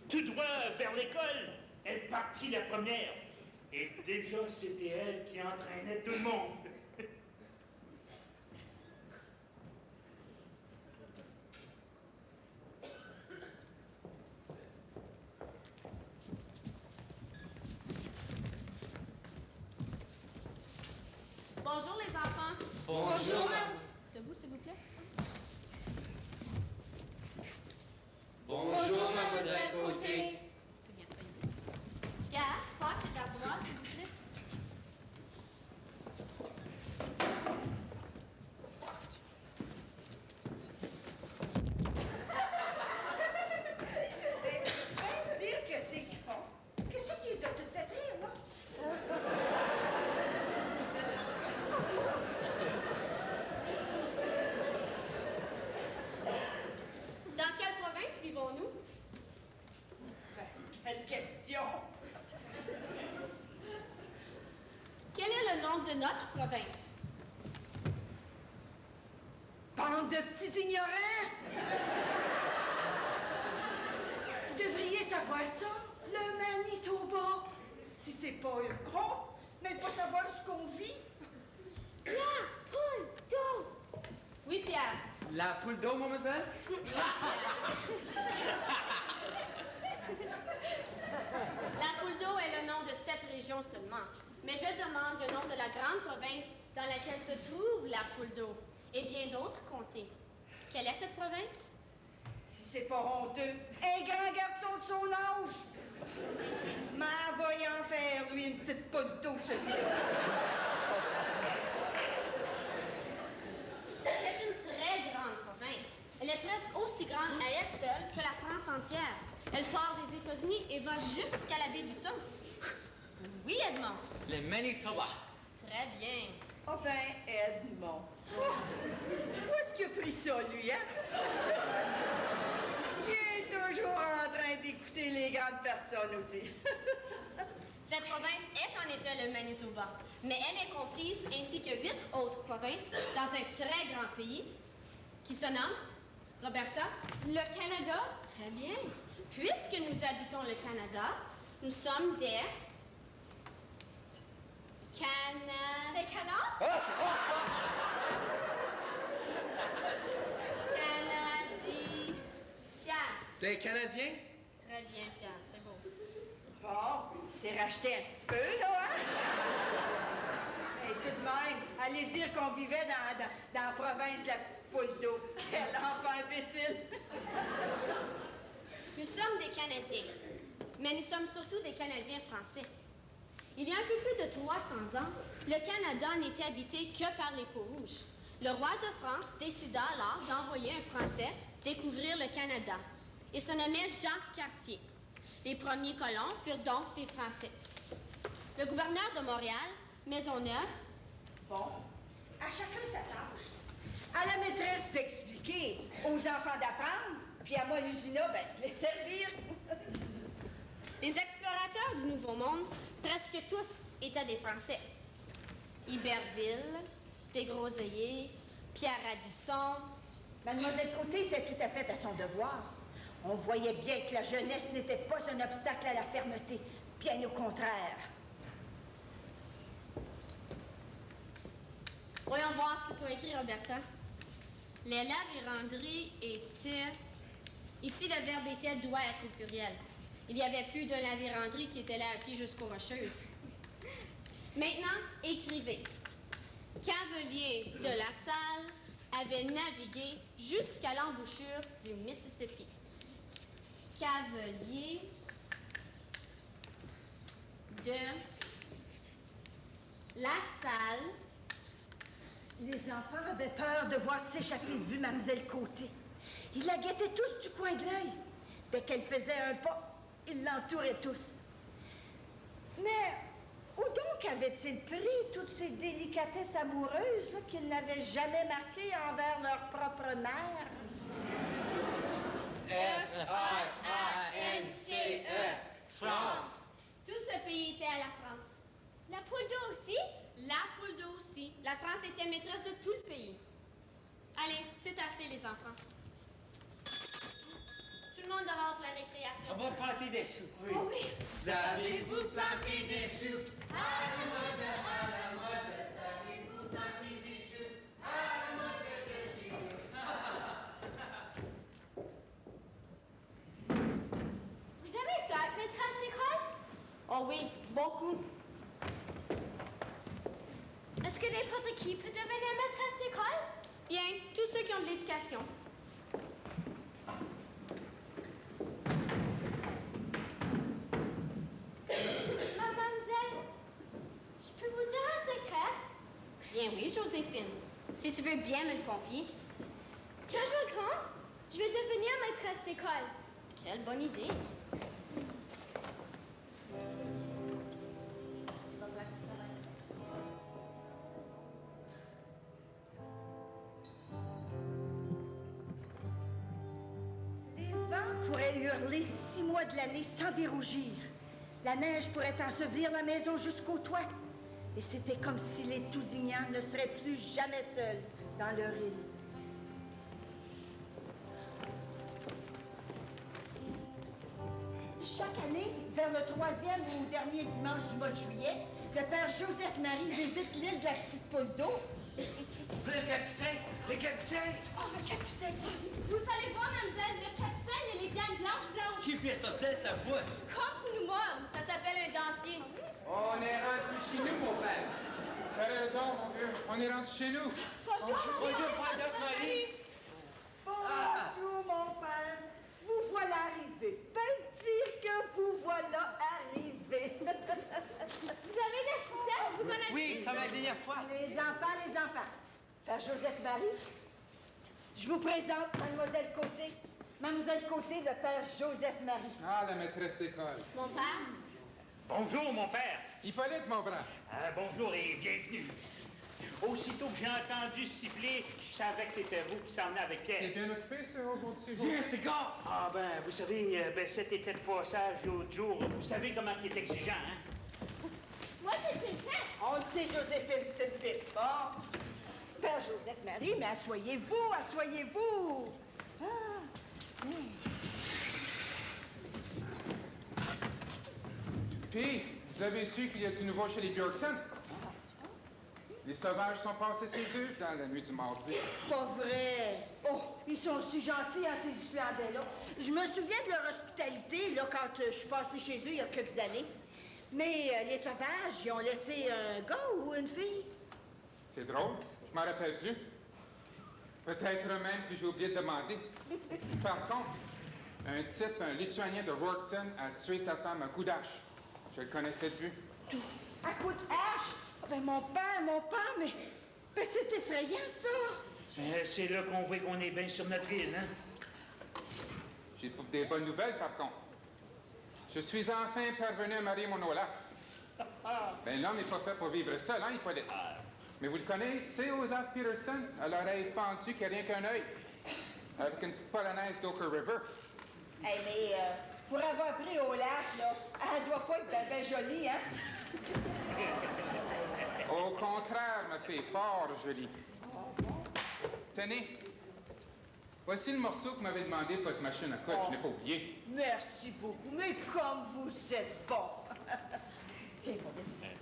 Speaker 1: Tout droit vers l'école, elle partit la première. Et déjà, c'était elle qui entraînait tout le monde.
Speaker 6: Bonjour les enfants.
Speaker 5: Bonjour.
Speaker 6: Debout, s'il vous plaît.
Speaker 5: Bonjour, mademoiselle Côté.
Speaker 6: C'est bien, soyez. Gars, passe les ardoises, s'il vous plaît.
Speaker 2: Mais tu vas me dire que c'est qu'ils font. Qu'est-ce qu'ils ont toutes fait rire, là?
Speaker 6: Dans quelle province vivons-nous?
Speaker 2: Quelle question!
Speaker 6: Quel est le nom de notre province?
Speaker 2: Bande de petits ignorants! Vous devriez savoir ça, le Manitoba. Si c'est pas eux. Oh, même pas savoir ce qu'on vit.
Speaker 6: La poule d'eau! Oui, Pierre.
Speaker 3: La poule d'eau, mademoiselle?
Speaker 6: La poule d'eau est le nom de cette région seulement. Mais je demande le nom de la grande province dans laquelle se trouve la poule d'eau et bien d'autres comtés. Quelle est cette province?
Speaker 2: Si c'est pas honteux, un grand garçon de son âge. Mais voyons faire, lui, une petite poule d'eau, celui-là.
Speaker 6: C'est une très grande province. Elle est presque aussi grande à elle seule que la France entière. Elle part des États-Unis et va jusqu'à la baie du Thun. Oui, Edmond.
Speaker 5: Le Manitoba.
Speaker 6: Très bien.
Speaker 2: Oh ben, Edmond. Où est-ce qu'il a pris ça, lui, hein? Il est toujours en train d'écouter les grandes personnes aussi.
Speaker 6: Cette province est en effet le Manitoba, mais elle est comprise ainsi que 8 autres provinces dans un très grand pays qui se nomme, Roberta,
Speaker 4: le Canada,
Speaker 6: très bien. Puisque nous habitons le Canada, nous sommes des
Speaker 4: des canards,
Speaker 6: Canadiens.
Speaker 3: Des Canadiens?
Speaker 6: Très bien, Pierre, c'est beau.
Speaker 2: Bon, il s'est racheté un petit peu, là, hein? Et tout de même, allez dire qu'on vivait dans la province de la petite poule d'eau. Quel enfant imbécile!
Speaker 6: Nous sommes des Canadiens, mais nous sommes surtout des Canadiens français. Il y a un peu plus de 300 ans, le Canada n'était habité que par les peaux-rouges. Le roi de France décida alors d'envoyer un Français découvrir le Canada. Il se nommait Jacques Cartier. Les premiers colons furent donc des Français. Le gouverneur de Montréal, Maisonneuve,
Speaker 2: Bon, à chacun sa tâche. À la maîtresse d'expliquer, aux enfants d'apprendre, puis à moi, l'usina, ben, de les servir.
Speaker 6: Les explorateurs du Nouveau Monde, presque tous, étaient des Français. Iberville, Desgroseilliers, Pierre Radisson.
Speaker 2: Mademoiselle Côté était tout à fait à son devoir. On voyait bien que la jeunesse n'était pas un obstacle à la fermeté, bien au contraire.
Speaker 6: Voyons voir ce que tu as écrit, Roberta. Les lavéranderies étaient... Ici, le verbe était doit être au pluriel. Il y avait plus de lavéranderie qui était là à pied jusqu'aux Rocheuses. Maintenant, écrivez. Cavelier de la Salle avait navigué jusqu'à l'embouchure du Mississippi. Cavelier de la Salle.
Speaker 2: Les enfants avaient peur de voir s'échapper de vue Mademoiselle Côté. Ils la guettaient tous du coin de l'œil. Dès qu'elle faisait un pas, ils l'entouraient tous. Mais où donc avait-il pris toutes ces délicatesses amoureuses là, qu'ils n'avaient jamais marquées envers leur propre mère?
Speaker 5: F-R-A-N-C-E, France.
Speaker 6: Tout ce pays était à la France.
Speaker 4: La poule d'eau aussi?
Speaker 6: La poule d'eau aussi. La France était maîtresse de tout le pays. Allez, c'est assez, les enfants. Tout le monde dehors pour la récréation.
Speaker 5: On va planter des choux.
Speaker 4: Oh oui.
Speaker 5: Savez-vous planter des choux? À la mode, savez-vous planter des choux? À la mode de chez nous.
Speaker 4: Vous avez ça, maîtresse d'école?
Speaker 6: Oh oui, beaucoup.
Speaker 4: Est-ce que n'importe qui peut devenir maîtresse d'école?
Speaker 6: Bien, tous ceux qui ont de l'éducation.
Speaker 4: Mademoiselle, je peux vous dire un secret?
Speaker 6: Bien oui, Joséphine. Si tu veux bien me le confier.
Speaker 4: Quand je vais grand, je vais devenir maîtresse d'école.
Speaker 6: Quelle bonne idée.
Speaker 2: Les vents pourraient hurler 6 mois de l'année sans dérougir. La neige pourrait ensevelir la maison jusqu'au toit. Et c'était comme si les Tousignans ne seraient plus jamais seuls dans leur île. Chaque année, vers le 3e ou dernier dimanche du mois de juillet, le père Joseph-Marie visite l'île de la Petite Poule d'eau.
Speaker 5: Le capucin! Le capucin!
Speaker 2: Oh, le capucin!
Speaker 4: Vous allez voir, mademoiselle, le capucin et les dents blanches.
Speaker 5: Qui fait ça, c'est la bouche?
Speaker 4: Comme pour nous modes.
Speaker 6: Ça s'appelle un dentier.
Speaker 3: On est rendu chez nous, mon père. T'as raison, mon vieux. On est rendu chez nous.
Speaker 4: Bonjour,
Speaker 5: Bonjour, Madame Marie!
Speaker 2: Bonjour, mon père. Vous voilà arrivé. Peut dire que vous voilà arrivé.
Speaker 4: Vous avez la sucette? Vous en avez
Speaker 5: Oui,
Speaker 4: des
Speaker 5: comme la
Speaker 4: œufs?
Speaker 5: dernière fois.
Speaker 2: Les enfants. Père Joseph-Marie, je vous présente Mademoiselle Côté. Mademoiselle Côté, le père Joseph-Marie.
Speaker 3: Ah, la maîtresse d'école.
Speaker 6: Mon père?
Speaker 1: Bonjour, mon père.
Speaker 3: Hippolyte, mon frère.
Speaker 1: Bonjour et bienvenue. Aussitôt que j'ai entendu siffler, je savais que c'était vous qui s'en venez avec
Speaker 3: T'es
Speaker 1: elle.
Speaker 3: bien occupé, ce beau petit jour.
Speaker 5: Jessica!
Speaker 1: Ah ben, vous savez, cet été de passage l'autre jour, vous savez comment il est exigeant, hein?
Speaker 4: Moi, c'était ça.
Speaker 2: On le sait, Joséphine, c'est une pipe. Bon. Père Joseph-Marie, mais asseyez-vous. Ah.
Speaker 3: Puis, vous avez su qu'il y a du nouveau chez les Bjorkson? Les sauvages sont passés chez eux dans la nuit du mardi.
Speaker 2: Pas vrai. Oh, ils sont si gentils, hein, ces Islandais-là. Je me souviens de leur hospitalité, là, quand je suis passée chez eux il y a quelques années. Mais les sauvages, ils ont laissé un gars ou une fille?
Speaker 3: C'est drôle, je m'en rappelle plus. Peut-être même que j'ai oublié de demander. Par contre, un type, un Lituanien de Workton, a tué sa femme à coup d'âge. Je le connaissais de vue.
Speaker 2: À coup de hache? Ah, ben, mon père, mais c'est effrayant, ça.
Speaker 1: C'est là qu'on voit qu'on est bien sur notre île, hein?
Speaker 3: J'ai des bonnes nouvelles, par contre. Je suis enfin parvenu à marier mon Olaf. Ben, l'homme n'est pas fait pour vivre seul, hein, Hippolyte? Mais vous le connaissez, Olaf Peterson, à l'oreille fendue qui a rien qu'un œil, avec une petite polonaise d'Oker River.
Speaker 2: Hey, mais Pour avoir pris Olaf, là, elle doit pas être ben jolie, hein?
Speaker 3: Au contraire, ma fille, fort jolie. Tenez. Voici le morceau que vous m'avez demandé pour votre machine à coudre. Je n'ai pas oublié.
Speaker 2: Merci beaucoup, mais comme vous êtes bon. Tiens, Pauline.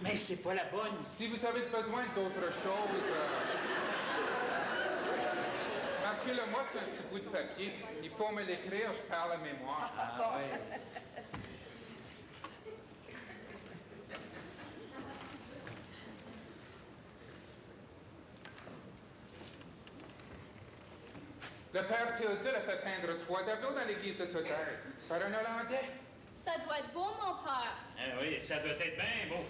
Speaker 1: Mais c'est pas la bonne.
Speaker 3: Si vous avez besoin d'autre chose, marquez-le-moi sur un petit bout de papier. Il faut me l'écrire, je parle à mémoire.
Speaker 1: Ah, ouais.
Speaker 3: Le père Théodule a fait peindre 3 tableaux dans l'église de Totère par un Hollandais.
Speaker 4: Ça doit être beau, mon père.
Speaker 1: Ah oui, ça doit être bien beau.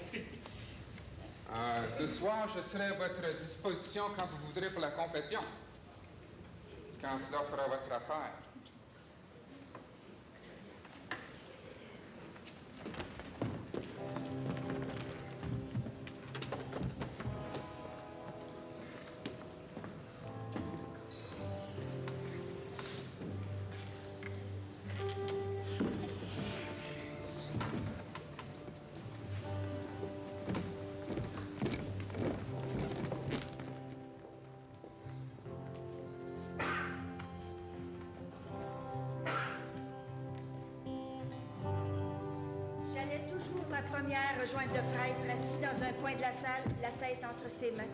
Speaker 3: Ce soir, je serai à votre disposition quand vous voudrez pour la confession. Quand cela fera votre affaire.
Speaker 2: J'allais toujours la première rejoindre le prêtre assis dans un coin de la salle, la tête entre ses mains.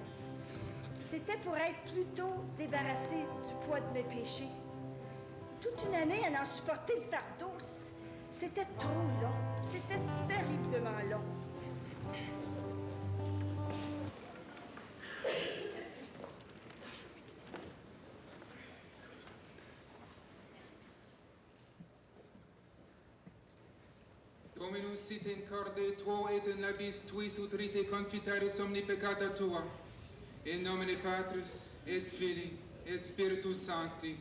Speaker 2: C'était pour être plutôt débarrassée du poids de mes péchés. Toute une année à en supporter le fardeau, c'était trop long. C'était terriblement long.
Speaker 3: Dominus sit in corde tuo et in labis tuis utrite confitaris omni peccata tua. In nomine Patris et Filii et Spiritus Sancti.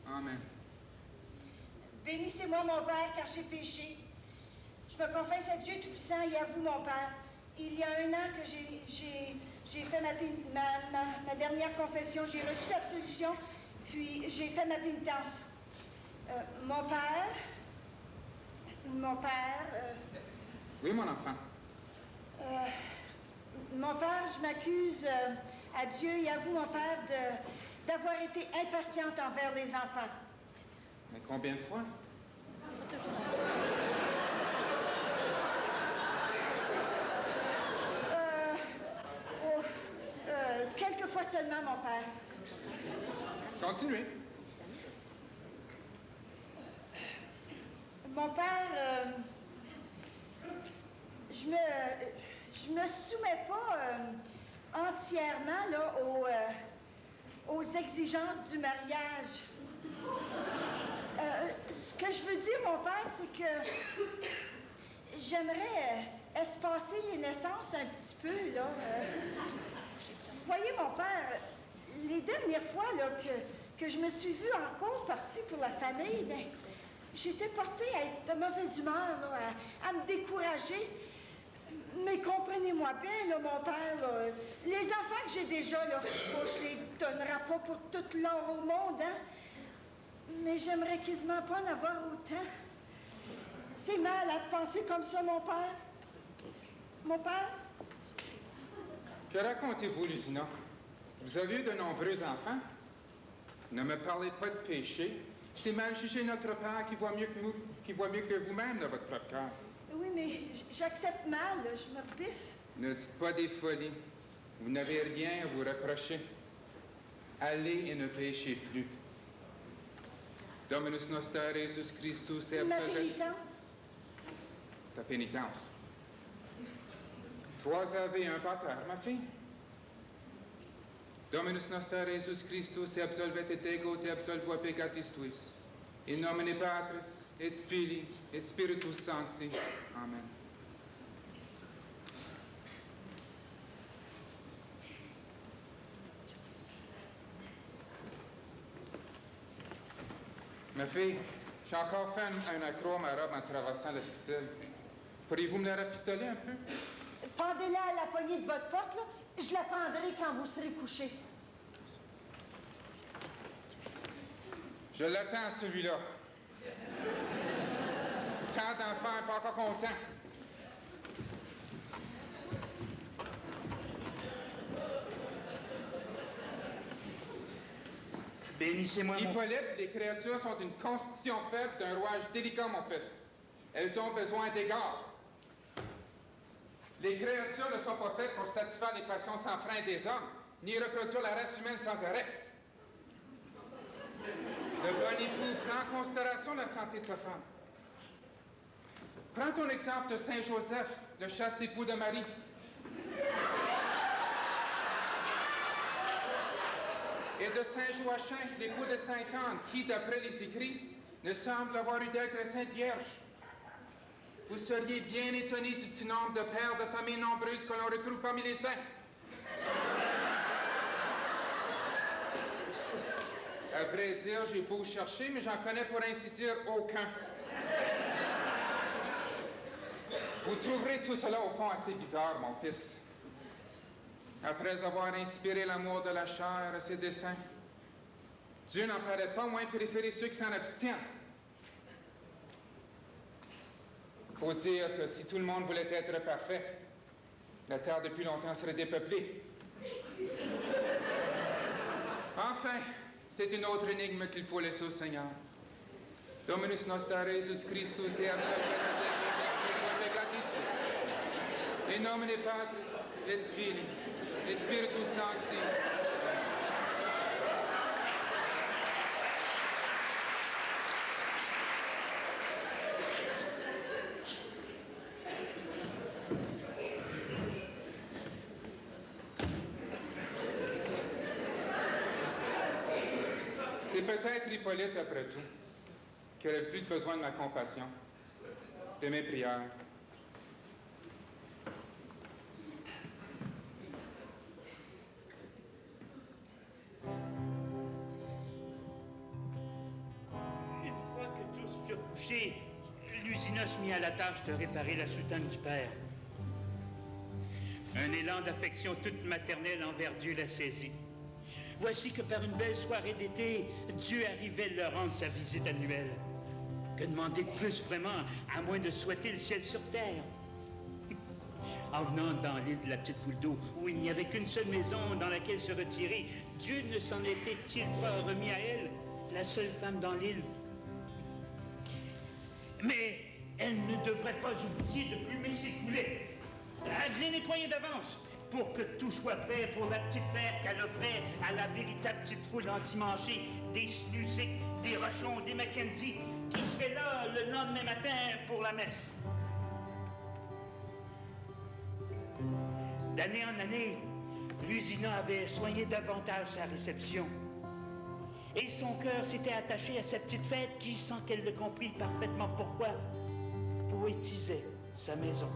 Speaker 3: Amen.
Speaker 2: Bénissez-moi, mon Père, car j'ai péché. Je me confesse à Dieu Tout-Puissant et à vous, mon Père. Il y a 1 an que j'ai fait ma dernière confession. J'ai reçu l'absolution, puis j'ai fait ma pénitence. Mon Père,
Speaker 3: Oui, mon enfant.
Speaker 2: mon Père, je m'accuse à Dieu et à vous, mon Père, d'avoir été impatiente envers les enfants.
Speaker 3: Mais combien de fois?
Speaker 2: Quelques fois seulement, mon Père.
Speaker 3: Continuez.
Speaker 2: Mon Père, je me soumets pas entièrement là, aux exigences du mariage. Ce que je veux dire, mon Père, c'est que j'aimerais espacer les naissances un petit peu, là. Vous voyez, mon Père, les dernières fois là, que je me suis vue en cours partie pour la famille, bien, j'étais portée à être de mauvaise humeur, là, à me décourager. Mais comprenez-moi bien, là, mon Père, là, les enfants que j'ai déjà, là, bon, je les donnerai pas pour toute l'or au monde, hein? Mais j'aimerais quasiment pas en avoir autant. C'est mal à penser comme ça, mon Père. Mon Père?
Speaker 3: Que racontez-vous, Lucina? Vous avez eu de nombreux enfants? Ne me parlez pas de péché. C'est mal juger notre Père qui voit mieux que vous-même dans votre propre cœur.
Speaker 2: Oui, mais j'accepte mal, là, je me rebiffe.
Speaker 3: Ne dites pas des folies. Vous n'avez rien à vous reprocher. Allez et ne péchez plus. Dominus noster Jesus Christus et
Speaker 2: Ma
Speaker 3: absolvet
Speaker 2: pénitence.
Speaker 3: ta pénitence. 3 Ave et 1 Pater, ma fille. Dominus noster Jesus Christus et absolvet et ego te absolvo peccatis tuis. In nomine Patris et Filii et Spiritus Sancti. Amen. Ma fille, j'ai encore fait un accro à ma robe en traversant la petite île. Pourriez-vous me la rapistoler un peu?
Speaker 2: Pendez-la à la poignée de votre porte, là. Je la pendrai quand vous serez couché.
Speaker 3: Je l'attends, celui-là. Tant d'enfants pas encore contents.
Speaker 1: Bénissez-moi, mon...
Speaker 3: Hippolyte, les créatures sont une constitution faible d'un rouage délicat, mon fils. Elles ont besoin d'égards. Les créatures ne sont pas faites pour satisfaire les passions sans frein des hommes, ni reproduire la race humaine sans arrêt. Le bon époux prend en considération la santé de sa femme. Prends ton exemple de Saint Joseph, le chaste époux de Marie. Et de Saint Joachim, l'époux de Sainte Anne, qui, d'après les écrits, ne semble avoir eu d'être la Sainte Vierge. Vous seriez bien étonné du petit nombre de pères de familles nombreuses que l'on retrouve parmi les saints. À vrai dire, j'ai beau chercher, mais j'en connais pour ainsi dire aucun. Vous trouverez tout cela au fond assez bizarre, mon fils. Après avoir inspiré l'amour de la chair à ses desseins, Dieu n'en paraît pas moins préférer ceux qui s'en abstiennent. Faut dire que si tout le monde voulait être parfait, la terre depuis longtemps serait dépeuplée. Enfin, c'est une autre énigme qu'il faut laisser au Seigneur. Dominus noster Jesus Christus te in nomine Patris et Filii et Spiritus Sancti. C'est peut-être Hippolyte, après tout, qui aurait le plus besoin de ma compassion, de mes prières.
Speaker 1: Une fois que tous furent couchés, Lusinos mit à la tâche de réparer la soutane du père. Un élan d'affection toute maternelle envers Dieu la saisit. Voici que par une belle soirée d'été, Dieu arrivait leur rendre sa visite annuelle. Que demander de plus vraiment, à moins de souhaiter le ciel sur terre? En venant dans l'île de la petite boule d'eau, où il n'y avait qu'une seule maison dans laquelle se retirer, Dieu ne s'en était-il pas remis à elle, la seule femme dans l'île? Mais elle ne devrait pas oublier de plumer ses coulées, de les nettoyer d'avance, pour que tout soit prêt pour la petite fête qu'elle offrait à la véritable petite foule endimanchée des Snusic, des Rochon, des Mackenzie, qui seraient là le lendemain matin pour la messe. D'année en année, Lusina avait soigné davantage sa réception. Et son cœur s'était attaché à cette petite fête qui, sans qu'elle le comprît parfaitement pourquoi, poétisait sa maison.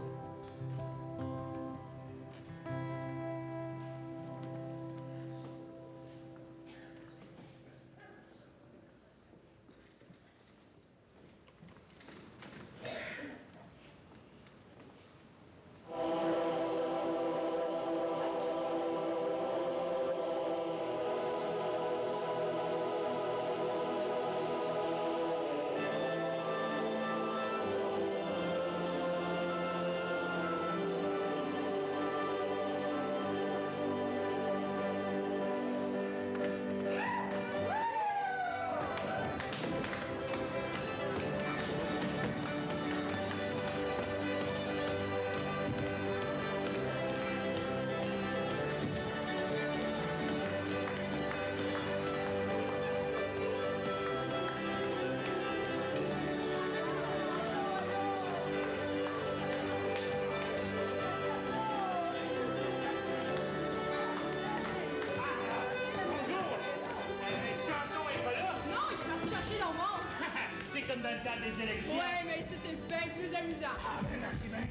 Speaker 1: Comme dans le temps des élections.
Speaker 7: Ouais, mais c'était bien plus amusant.
Speaker 1: Ah, merci bien.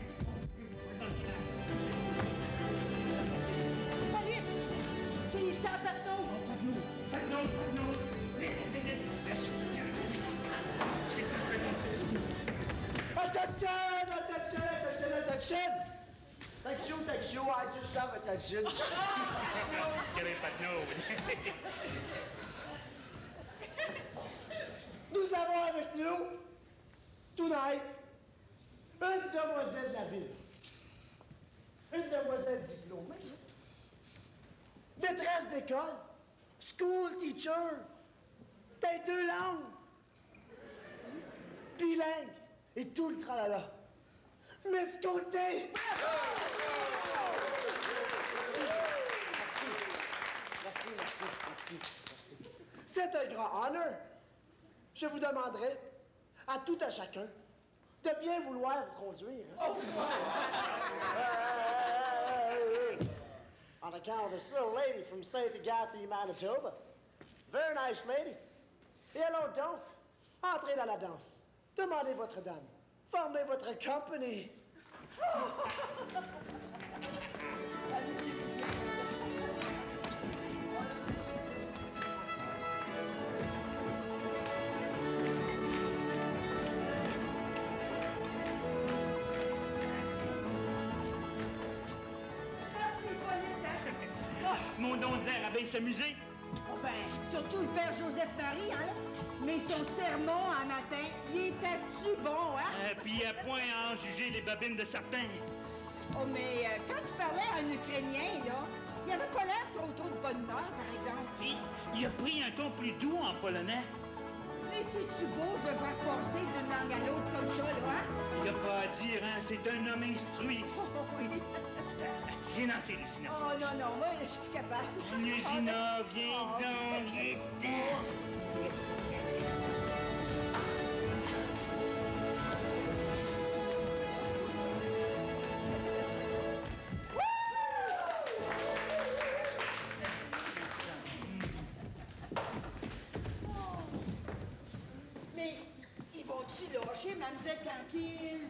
Speaker 2: Hippolyte, c'est le temps, Patnaud.
Speaker 1: Patnaud. C'est un peu long.
Speaker 8: Attention, I just have attention.
Speaker 1: Quel Patnaud.
Speaker 8: Nous avons avec nous, tonight, Une demoiselle de la ville. Une demoiselle diplômée. Maîtresse d'école. School teacher. T'as 2 langues. Bilingue. Et tout le tralala. Miss Côté! Merci. C'est un grand honneur. Je vous demanderai, à tout à chacun, de bien vouloir vous conduire. Hein? On account of this little lady from St. Agatha, Manitoba. Very nice lady. Et alors donc, entrez dans la danse. Demandez votre dame. Formez votre company.
Speaker 1: Mon don de l'air a bien s'amusé.
Speaker 2: Oh ben, surtout le père Joseph-Marie, hein? Mais son sermon un matin, il était-tu bon, hein?
Speaker 1: Puis à point à en juger les babines de certains.
Speaker 2: Oh, mais quand tu parlais à un Ukrainien, là, il avait pas l'air trop de bonne humeur, par exemple.
Speaker 1: Il a pris un ton plus doux en polonais.
Speaker 2: Mais c'est-tu beau de voir passer d'une langue à l'autre comme ça, là, hein?
Speaker 1: Il n'y a pas à dire, hein? C'est un homme instruit.
Speaker 2: Oh, oui.
Speaker 1: Viens danser, Lucina.
Speaker 2: Oh, non, moi, je suis plus capable.
Speaker 1: Lucina, viens donc, viens donc.
Speaker 2: Mais ils vont-tu lâcher mademoiselle tranquille?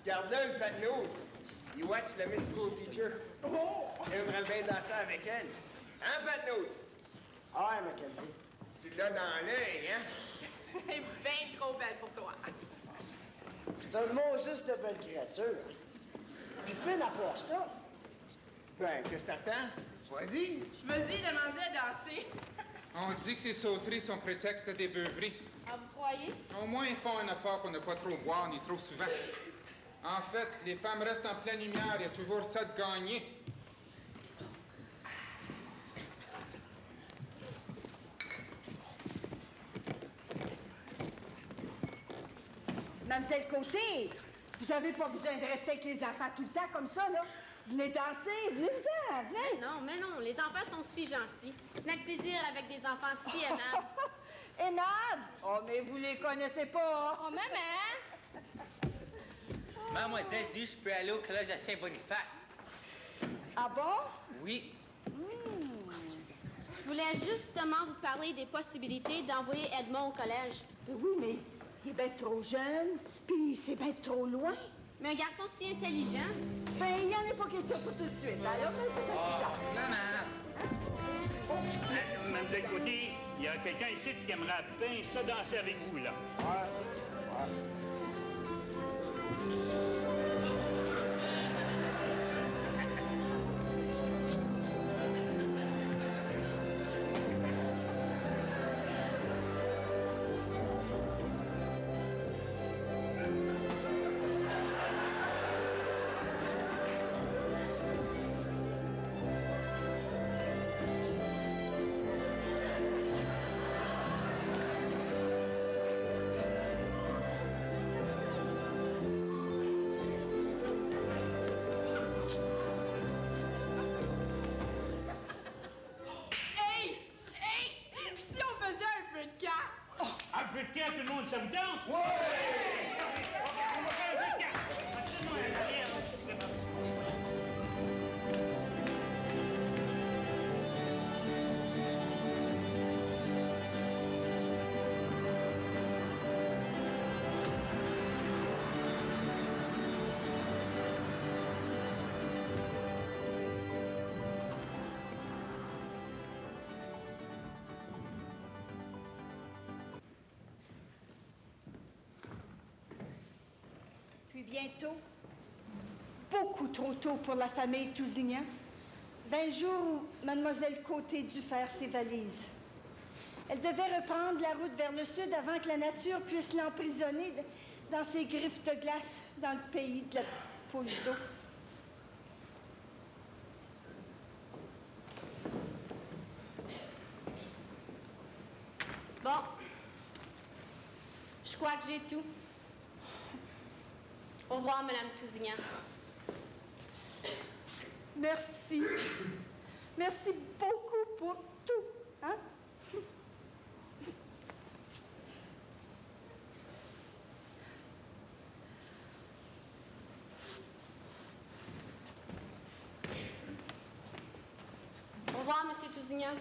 Speaker 9: Garde-le, le Patnaud. Il watch la Miss School Teacher. J'aimerais bien danser avec elle. Hein, Patnaud?
Speaker 8: Ah ouais, Mackenzie.
Speaker 9: Tu l'as dans l'œil, hein?
Speaker 7: Elle est bien trop belle pour toi.
Speaker 8: C'est un mot juste de belle créature. Puis fine à part ça.
Speaker 9: Ben, qu'est-ce que t'attends? Vas-y.
Speaker 7: Vas-y, demande-lui à danser.
Speaker 3: On dit que ces sauteries sont prétexte à des beuveries.
Speaker 6: Ah, vous croyez?
Speaker 3: Au moins, ils font un effort pour ne pas trop boire ni trop souvent. En fait, les femmes restent en pleine lumière. Il y a toujours ça de gagner.
Speaker 2: Mademoiselle Côté, vous avez pas besoin de rester avec les enfants tout le temps comme ça, là. Venez danser, venez-vous-en, venez.
Speaker 6: Mais non, les enfants sont si gentils. C'est avec plaisir avec des enfants si aimables.
Speaker 2: Aimables? Oh, mais vous les connaissez pas.
Speaker 4: Oh, maman!
Speaker 10: Maman t'a dit je peux aller au collège à Saint-Boniface.
Speaker 2: Ah bon?
Speaker 10: Oui.
Speaker 6: Je voulais justement vous parler des possibilités d'envoyer Edmond au collège.
Speaker 2: Oui, mais il est bien trop jeune, puis c'est bien trop loin.
Speaker 6: Mais un garçon si intelligent,
Speaker 2: Ben, il n'y en a pas question pour tout de suite. Alors, peut-être plus tard.
Speaker 10: Maman.
Speaker 1: Mademoiselle Côté, il y a quelqu'un ici qui aimerait bien ça danser avec vous, là.
Speaker 7: Hey! Si on faisait un feu de camp!
Speaker 1: Un feu de camp, tout le monde, ça vous tente? Oui! On va faire un feu de camp. Tout le monde en arrière.
Speaker 2: Puis bientôt, beaucoup trop tôt pour la famille Tousignan, 20 jours où Mademoiselle Côté dut faire ses valises. Elle devait reprendre la route vers le sud avant que la nature puisse l'emprisonner dans ses griffes de glace, dans le pays de la petite poule d'eau.
Speaker 6: Bon. Je crois que j'ai tout. Au revoir, Madame Tousignan.
Speaker 2: Merci. Merci beaucoup pour tout, hein?
Speaker 6: Au revoir, Monsieur Tousignan.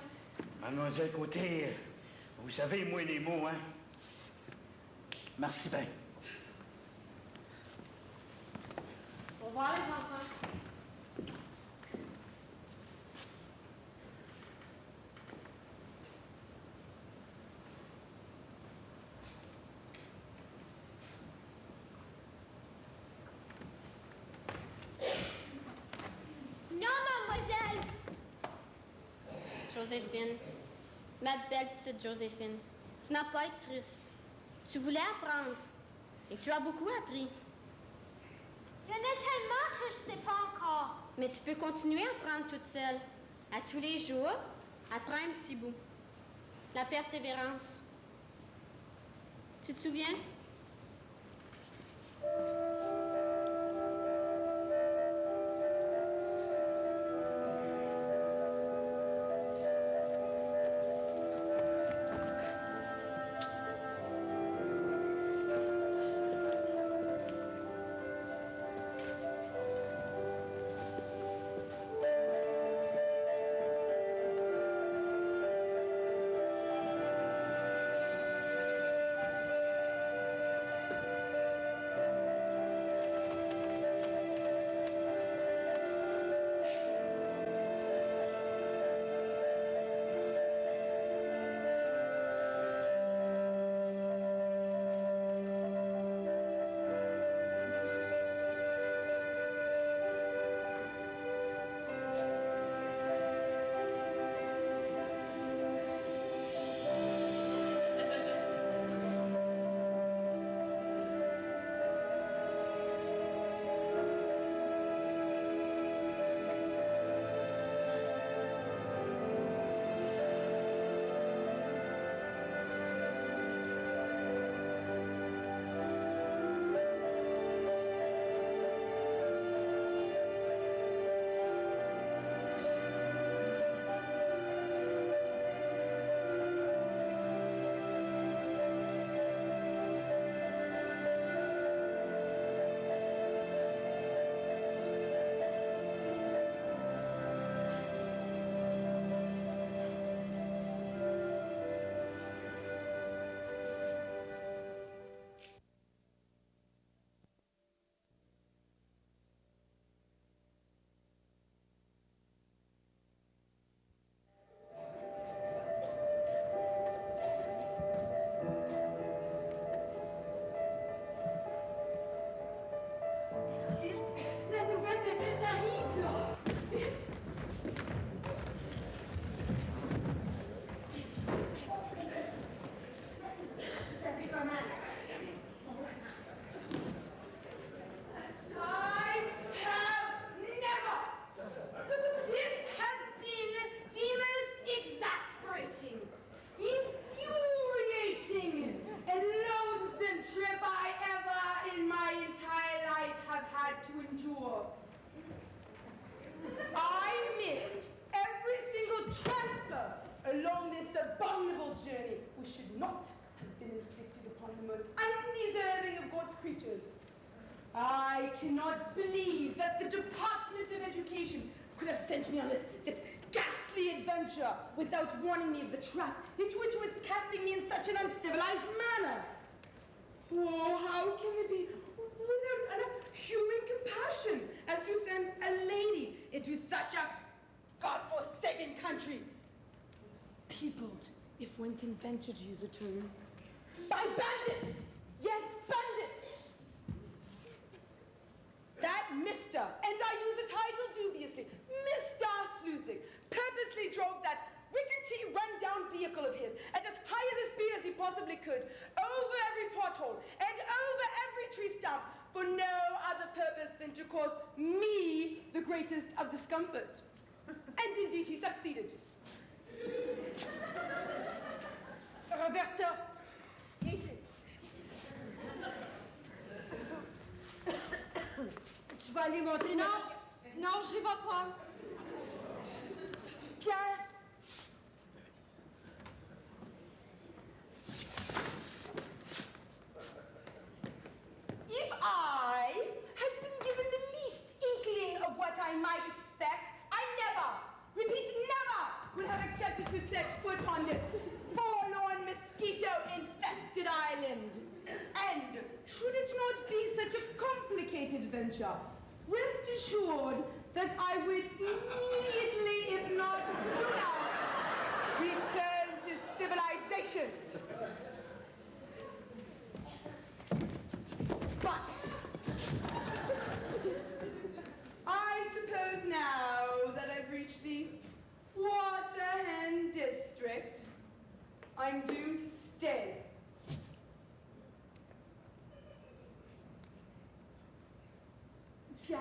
Speaker 1: Mademoiselle Côté, vous savez, moi, les mots, hein? Merci bien.
Speaker 6: Au revoir, les enfants.
Speaker 4: Non, mademoiselle!
Speaker 6: Joséphine, ma belle petite Joséphine, tu n'as pas à être triste. Tu voulais apprendre et tu as beaucoup appris.
Speaker 4: Il y en a tellement que je sais pas encore.
Speaker 6: Mais tu peux continuer à apprendre toute seule. À tous les jours, apprends un petit bout. La persévérance. Tu te souviens?
Speaker 7: I cannot believe that the Department of Education could have sent me on this ghastly adventure without warning me of the trap into which it was casting me in such an uncivilized manner. Oh, how can it be without enough human compassion as to send a lady into such a godforsaken country, peopled, if one can venture to use the term, by bandits! Yes, bandits! That Mr., and I use the title dubiously, Mr. Slusig, purposely drove that rickety, run-down vehicle of his at as high as a speed as he possibly could, over every pothole and over every entry stamp for no other purpose than to cause me the greatest of discomfort. And indeed, he succeeded.
Speaker 2: Roberta, viens ici. Tu vas aller montrer
Speaker 4: Non, non, j'y vais pas.
Speaker 2: Pierre,
Speaker 7: If I had been given the least inkling of what I might expect, I never, repeat, never, would have accepted to set foot on this forlorn mosquito-infested island. And should it not be such a complicated venture, rest assured that I would immediately, if not sooner, return to civilization. But I suppose now that I've reached the Waterhen district, I'm doomed to stay. Pierre.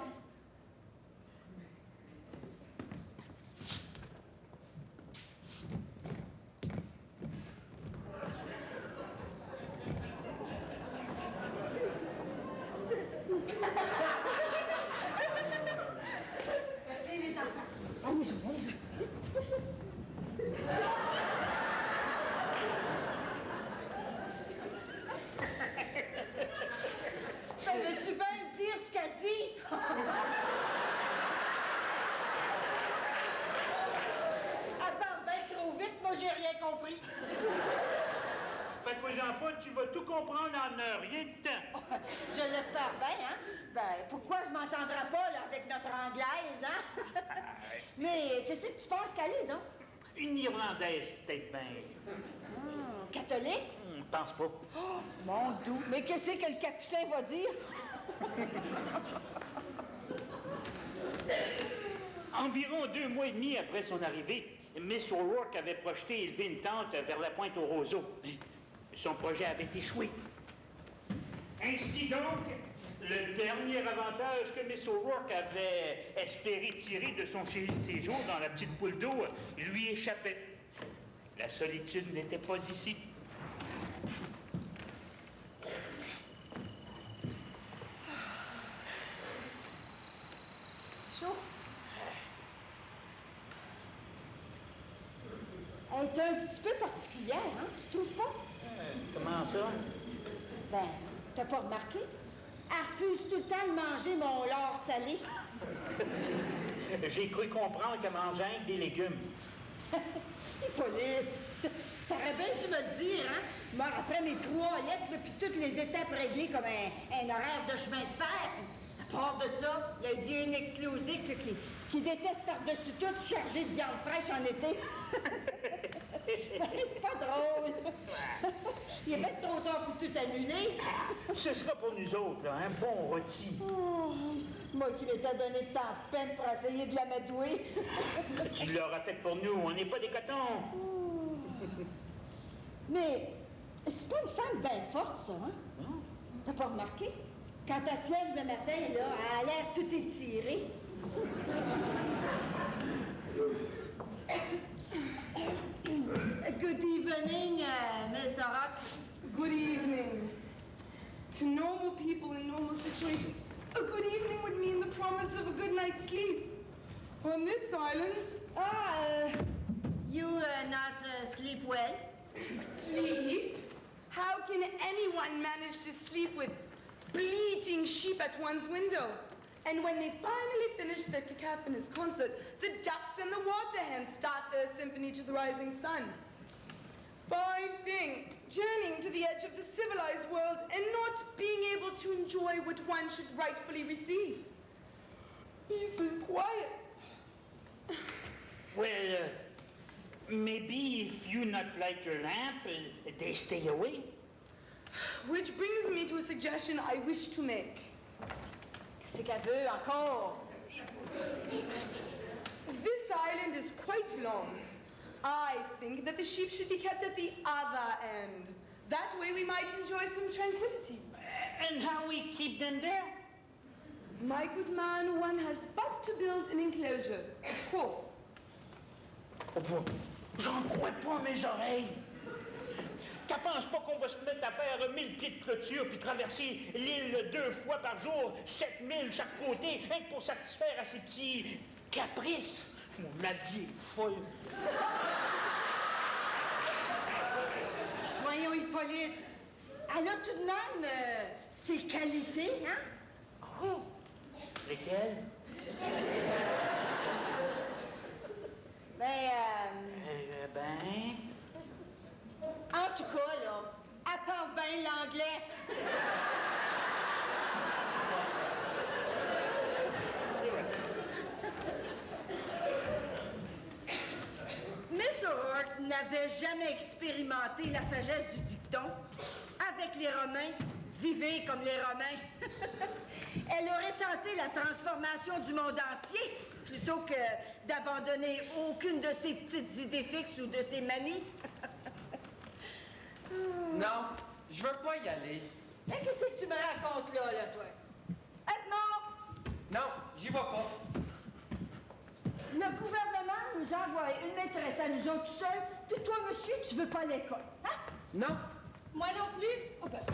Speaker 2: c'est les enfants. Allez, jouez, allez, jouez. Ben, veux-tu bien me dire ce qu'elle dit? Elle parle bien trop vite, moi j'ai rien compris.
Speaker 1: Fais-toi-en pas, tu vas tout comprendre en rien de temps.
Speaker 2: Je l'espère bien, hein? Ben, pourquoi je m'entendrai pas, là, avec notre anglaise, hein? Mais qu'est-ce que tu penses qu'elle est, donc?
Speaker 1: Une Irlandaise, peut-être bien.
Speaker 2: Catholique?
Speaker 1: Je pense pas.
Speaker 2: Oh, mon doux. Mais qu'est-ce que le capucin va dire?
Speaker 1: Environ 2 mois et demi après son arrivée, Miss O'Rourke avait projeté et élevé une tente vers la pointe aux roseaux. Son projet avait échoué. Ainsi donc, le dernier avantage que Miss O'Rourke avait espéré tirer de son séjour dans la petite poule d'eau lui échappait. La solitude n'était pas ici.
Speaker 2: Chaud? Elle est un petit peu particulière, hein? Tu trouves pas?
Speaker 1: Comment ça?
Speaker 2: Ben, t'as pas remarqué? Elle refuse tout le temps de manger mon lard salé.
Speaker 1: J'ai cru comprendre qu'elle mangeait rien que des légumes.
Speaker 2: Hippolyte, t'aurais bien dû me le dire, hein? Moi, après mes 3 lettres, là, puis toutes les étapes réglées comme un horaire de chemin de fer. À part de ça, il y a une exclusique là, qui déteste par-dessus tout charger de viande fraîche en été. C'est pas drôle. Il est bien trop tard pour tout annuler.
Speaker 1: Ce sera pour nous autres, là, un bon rôti.
Speaker 2: Oh, moi qui m'étais donné tant de peine pour essayer de l'amadouer.
Speaker 1: Tu l'auras fait pour nous, on n'est pas des cotons.
Speaker 2: Mais c'est pas une femme bien forte, ça, hein? T'as pas remarqué? Quand elle se lève le matin, là, elle a l'air tout étirée. Good evening, Miss O'Rourke.
Speaker 7: Good evening. To normal people in normal situations, a good evening would mean the promise of a good night's sleep. On this island,
Speaker 2: You not sleep well?
Speaker 7: sleep? How can anyone manage to sleep with bleating sheep at one's window? And when they finally finish their cacophonous concert, the ducks and the water hens start their symphony to the rising sun. Fine thing, journeying to the edge of the civilized world and not being able to enjoy what one should rightfully receive. Peace and quiet.
Speaker 1: Well, maybe if you not light your lamp, they stay away.
Speaker 7: Which brings me to a suggestion I wish to make.
Speaker 2: Qu'est-ce qu'elle veut encore?
Speaker 7: This island is quite long. I think that the sheep should be kept at the other end. That way we might enjoy some tranquility.
Speaker 1: And how we keep them there?
Speaker 7: My good man, one has but to build an enclosure, of course.
Speaker 1: Oh, bon, j'en crois pas mes oreilles. Qu'elle pense pas qu'on va se mettre à faire 1000 pieds de clôture puis traverser l'île 2 fois par jour, 7000 chaque côté, rien que pour satisfaire à ces petits caprices. Mon avis est folle.
Speaker 2: Voyons, Hippolyte, elle a tout de même ses qualités, hein?
Speaker 1: Oh! Lesquelles?
Speaker 2: En tout cas, là, elle parle bien l'anglais. Miss O'Rourke n'avait jamais expérimenté la sagesse du dicton. Avec les Romains, vivez comme les Romains. Elle aurait tenté la transformation du monde entier plutôt que d'abandonner aucune de ses petites idées fixes ou de ses manies.
Speaker 9: Non, je veux pas y aller.
Speaker 2: Mais qu'est-ce que tu me racontes là, toi? Edmond!
Speaker 9: Non, j'y vais pas.
Speaker 2: Le gouvernement nous a envoyé une maîtresse à nous autres seuls, puis toi, monsieur, tu veux pas à l'école, hein?
Speaker 9: Non.
Speaker 4: Moi non plus.
Speaker 2: Oh ben,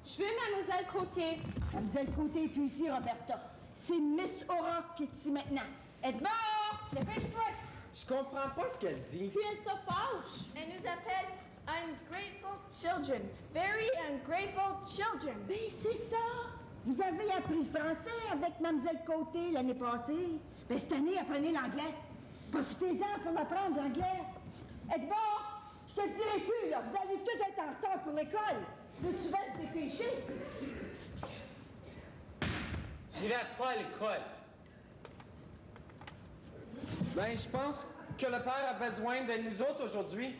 Speaker 4: Je veux Mademoiselle Côté.
Speaker 2: Mademoiselle Côté, puis ici, Roberta. C'est Miss O'Rourke qui est ici maintenant. Edmond! Dépêche-toi!
Speaker 9: Je comprends pas ce qu'elle dit.
Speaker 4: Puis elle se fâche. Elle nous appelle ungrateful children. Very ungrateful children.
Speaker 2: Ben, c'est ça! Vous avez appris le français avec Mademoiselle Côté l'année passée. Ben, cette année, apprenez l'anglais. Profitez-en pour apprendre l'anglais. Edmond, je te le dirai plus, là. Vous allez tous être en retard pour l'école. Là, tu vas te dépêcher.
Speaker 10: Je vais pas à l'école.
Speaker 9: Ben, je pense que le père a besoin de nous autres aujourd'hui.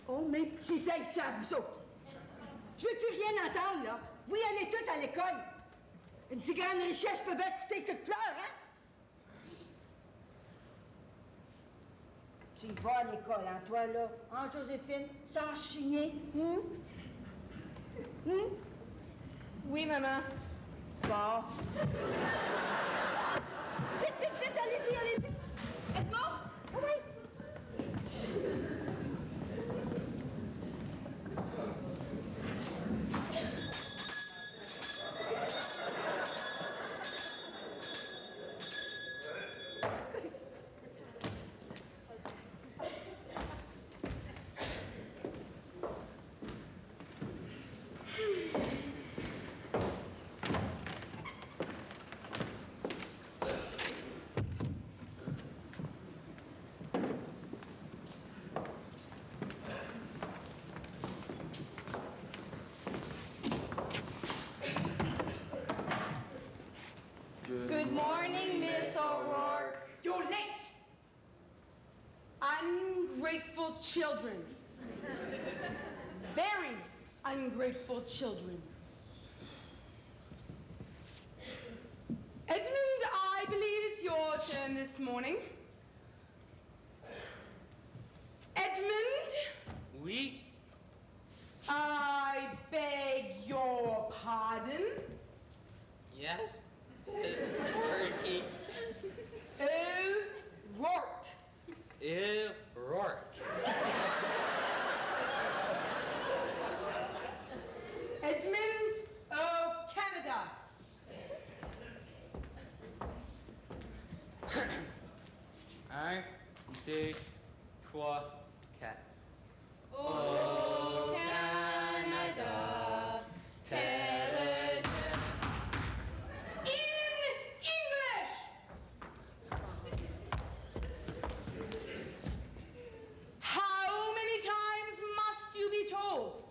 Speaker 2: Oh, mes petits ailes à vous autres. Je veux plus rien entendre, là. Vous y allez tous à l'école. Une si grande richesse peut bien coûter que de pleurs, hein? Tu y vas à l'école, hein, toi, là? Hein, Joséphine? Sans chigner?
Speaker 7: Oui, maman.
Speaker 2: Bon. Vite, vite, vite, allez-y, allez-y. Edmond? Oui.
Speaker 4: Good morning, Miss O'Rourke.
Speaker 7: You're late! Ungrateful children. Very ungrateful children. Edmund, I believe it's your turn this morning. Edmund,
Speaker 10: Oui.
Speaker 7: I beg your pardon.
Speaker 10: Yes. Miss Rourke.
Speaker 7: O'Rourke.
Speaker 10: Rourke.
Speaker 7: Edmund Canada.
Speaker 10: 1, 2, 3, 4.
Speaker 4: Oh, Canada, terre de...
Speaker 7: In English! How many times must you be told?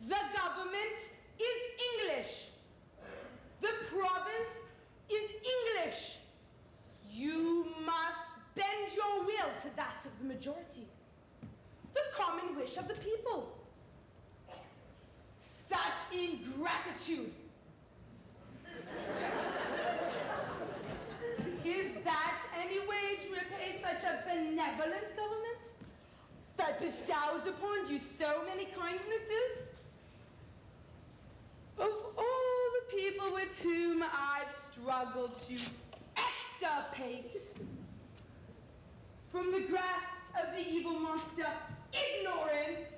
Speaker 7: The government is English. The province is English. You must bend your will to that of the majority. The common wish of the people. Such ingratitude. Is that any way to repay such a benevolent government that bestows upon you so many kindnesses? Of all the people with whom I've struggled to extirpate from the grasps of the evil monster ignorance,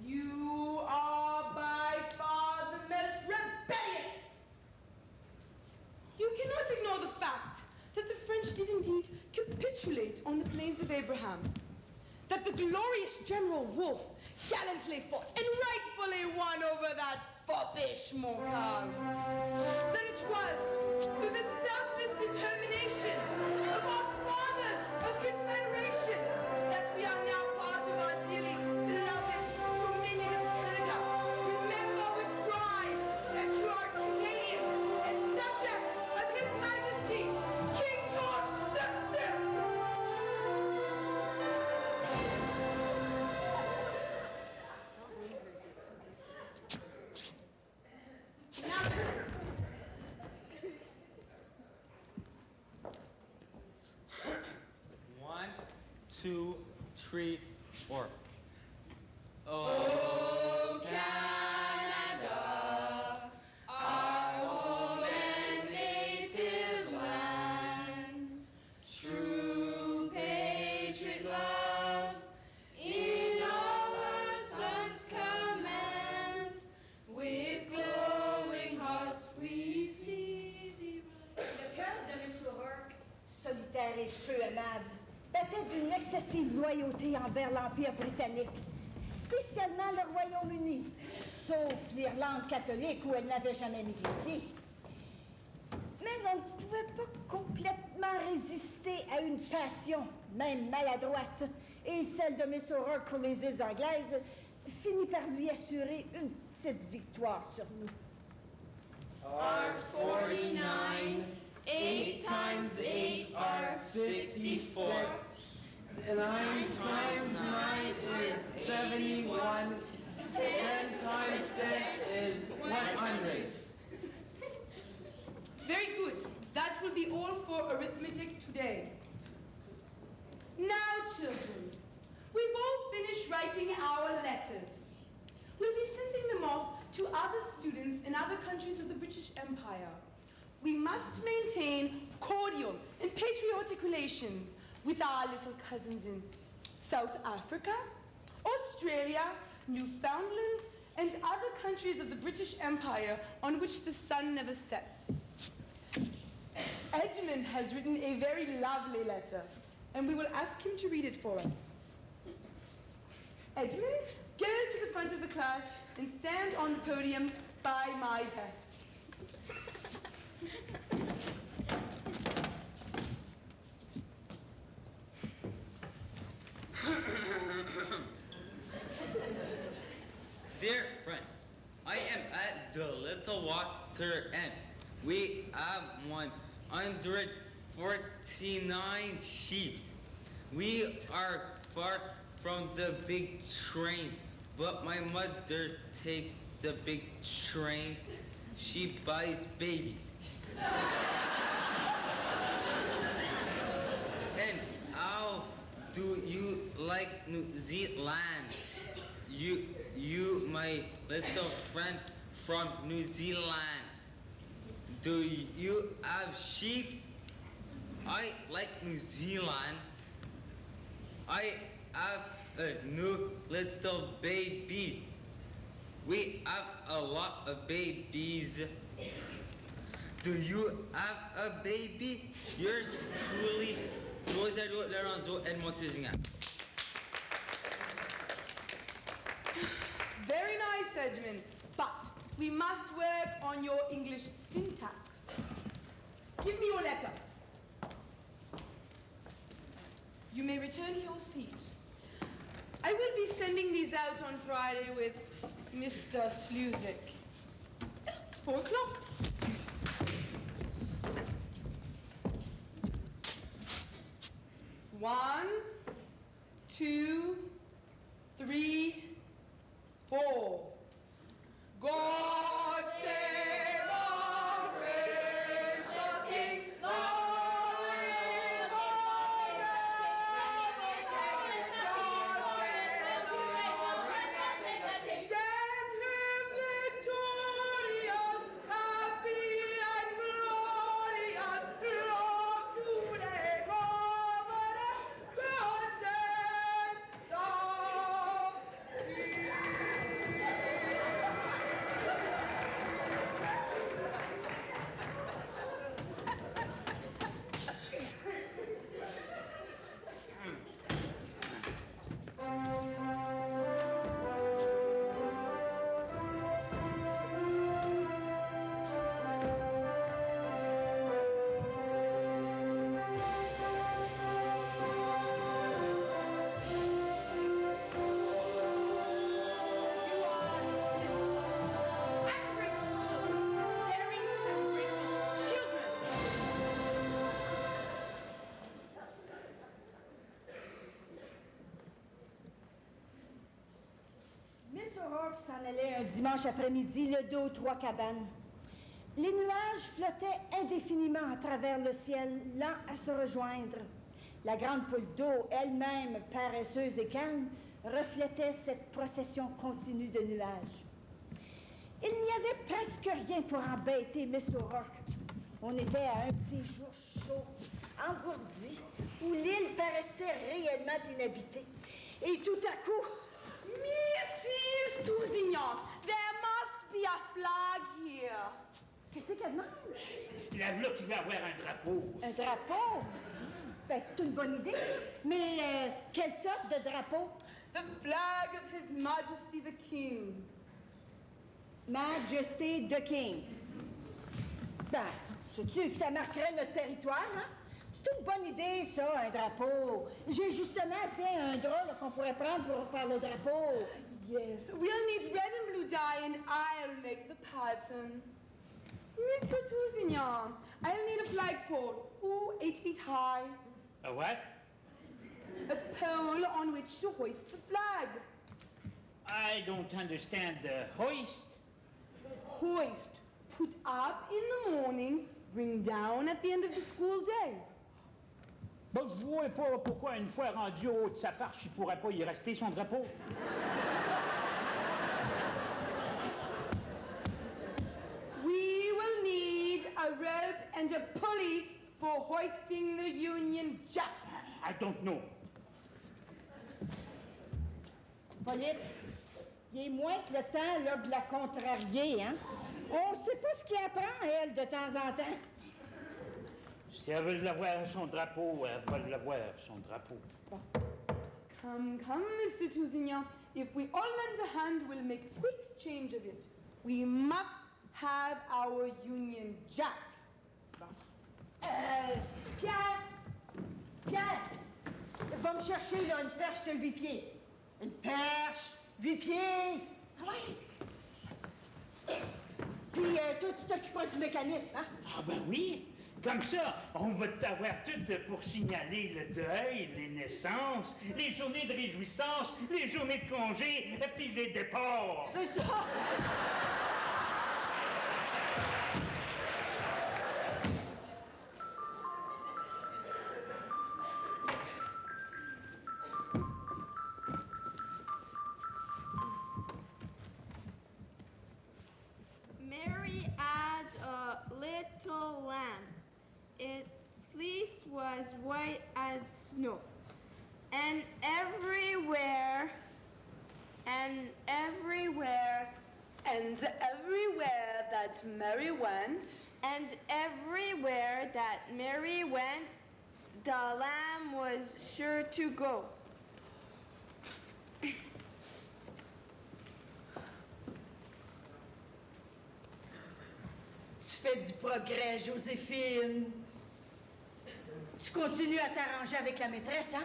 Speaker 7: you are by far the most rebellious. You cannot ignore the fact that the French did indeed capitulate on the plains of Abraham, that the glorious General Wolfe gallantly fought and rightfully won over that foppish Montcalm, that it was through the selfless determination of our fathers of Confederation that we are now part of our dearly beloved Dominion of Canada. Remember with pride that you are Canadians and subjects of His Majesty, King George V.
Speaker 10: One, two, three, four.
Speaker 5: Oh, Canada, our home and native land, true patriot love, in our sons' command, with glowing hearts we see thee rise.
Speaker 2: Le cœur de M. O'Rourke, solitaire et peu aimable, battait d'une excessive loyauté envers l'Empire britannique, spécialement le Royaume-Uni, sauf l'Irlande catholique où elle n'avait jamais mis les pieds. Mais on ne pouvait pas complètement résister à une passion, même maladroite, et celle de M. O'Rourke pour les îles anglaises finit par lui assurer une petite victoire sur nous.
Speaker 5: R49, 8 times 8 are 66. 9 times 9 is 71. 10 times 10 is 100.
Speaker 7: Very good. That will be all for arithmetic today. Now, children, we've all finished writing our letters. We'll be sending them off to other students in other countries of the British Empire. We must maintain cordial and patriotic relations with our little cousins in South Africa, Australia, Newfoundland, and other countries of the British Empire on which the sun never sets. Edmund has written a very lovely letter, and we will ask him to read it for us. Edmund, go to the front of the class and stand on the podium by my desk.
Speaker 10: Dear friend, I am at the Little Water End. We have 149 sheep. We are far from the big train, but my mother takes the big train. She buys babies. And how do you like New Zealand? You, my little friend from New Zealand. Do you have sheep? I like New Zealand. I have a new little baby. We have a lot of babies. Do you have a baby? Yours truly, Rosario Lorenzo and Montezinha.
Speaker 7: Very nice, Edmund, but we must work on your English syntax. Give me your letter. You may return to your seat. I will be sending these out on Friday with Mr. Sluzik. It's 4 o'clock. One, 2, 3, 4. God save our gracious King, Lord, send him victory.
Speaker 2: O'Rourke s'en allait un dimanche après-midi, le dos aux trois cabanes. Les nuages flottaient indéfiniment à travers le ciel, lents à se rejoindre. La grande poule d'eau, elle-même paresseuse et calme, reflétait cette procession continue de nuages. Il n'y avait presque rien pour embêter Miss O'Rourke. On était à un de ces jours chauds, engourdis, où l'île paraissait réellement inhabitée. Et tout à coup...
Speaker 7: Mrs. Tousignan, there must be a flag here.
Speaker 2: Qu'est-ce qu'elle demande?
Speaker 1: La v'là qui veut avoir un drapeau.
Speaker 2: Un drapeau? Ben, c'est une bonne idée. Mais quelle sorte de drapeau?
Speaker 7: The flag of His Majesty the King.
Speaker 2: Majesty the King. Ben, sais-tu que ça marquerait notre territoire, hein? C'est une bonne idée, ça, un drapeau. J'ai justement, tiens, un drap là, qu'on pourrait prendre pour faire le drapeau.
Speaker 7: Yes, we'll need red and blue dye and I'll make the pattern. Mr. Tousignan, I'll need a flagpole. 8 feet high.
Speaker 1: A what?
Speaker 7: A pole on which to hoist the flag.
Speaker 1: I don't understand the hoist.
Speaker 7: Hoist. Put up in the morning, bring down at the end of the school day.
Speaker 1: Bon, je vois pas pourquoi, une fois rendu au haut de sa marche, il pourrait pas y rester son drapeau.
Speaker 7: We will need a rope and a pulley for hoisting the Union Jack.
Speaker 1: I don't know.
Speaker 2: Paulette, il est moins que le temps là, de la contrarier, hein? On ne sait pas ce qu'elle apprend, elle, de temps en temps.
Speaker 1: Si elle veut l'avoir son drapeau, elle va l'avoir son drapeau.
Speaker 7: Come, Mr. Tousignan. If we all lend a hand, we'll make a quick change of it. We must have our Union Jack.
Speaker 2: Pierre, va me chercher là, une perche de 8 pieds. Une perche, 8 pieds. Ah ouais. Puis toi, tu t'occuperas du mécanisme, hein?
Speaker 1: Ah ben oui. Comme ça, on va t'avoir tout pour signaler le deuil, les naissances, les journées de réjouissance, les journées de congé, et puis les départs.
Speaker 2: C'est ça!
Speaker 4: Mary had a little lamb. Its fleece was white as snow. And everywhere
Speaker 7: that Mary went,
Speaker 4: the lamb was sure to go.
Speaker 2: Tu fais du progrès, Joséphine. Tu continues à t'arranger avec la maîtresse, hein?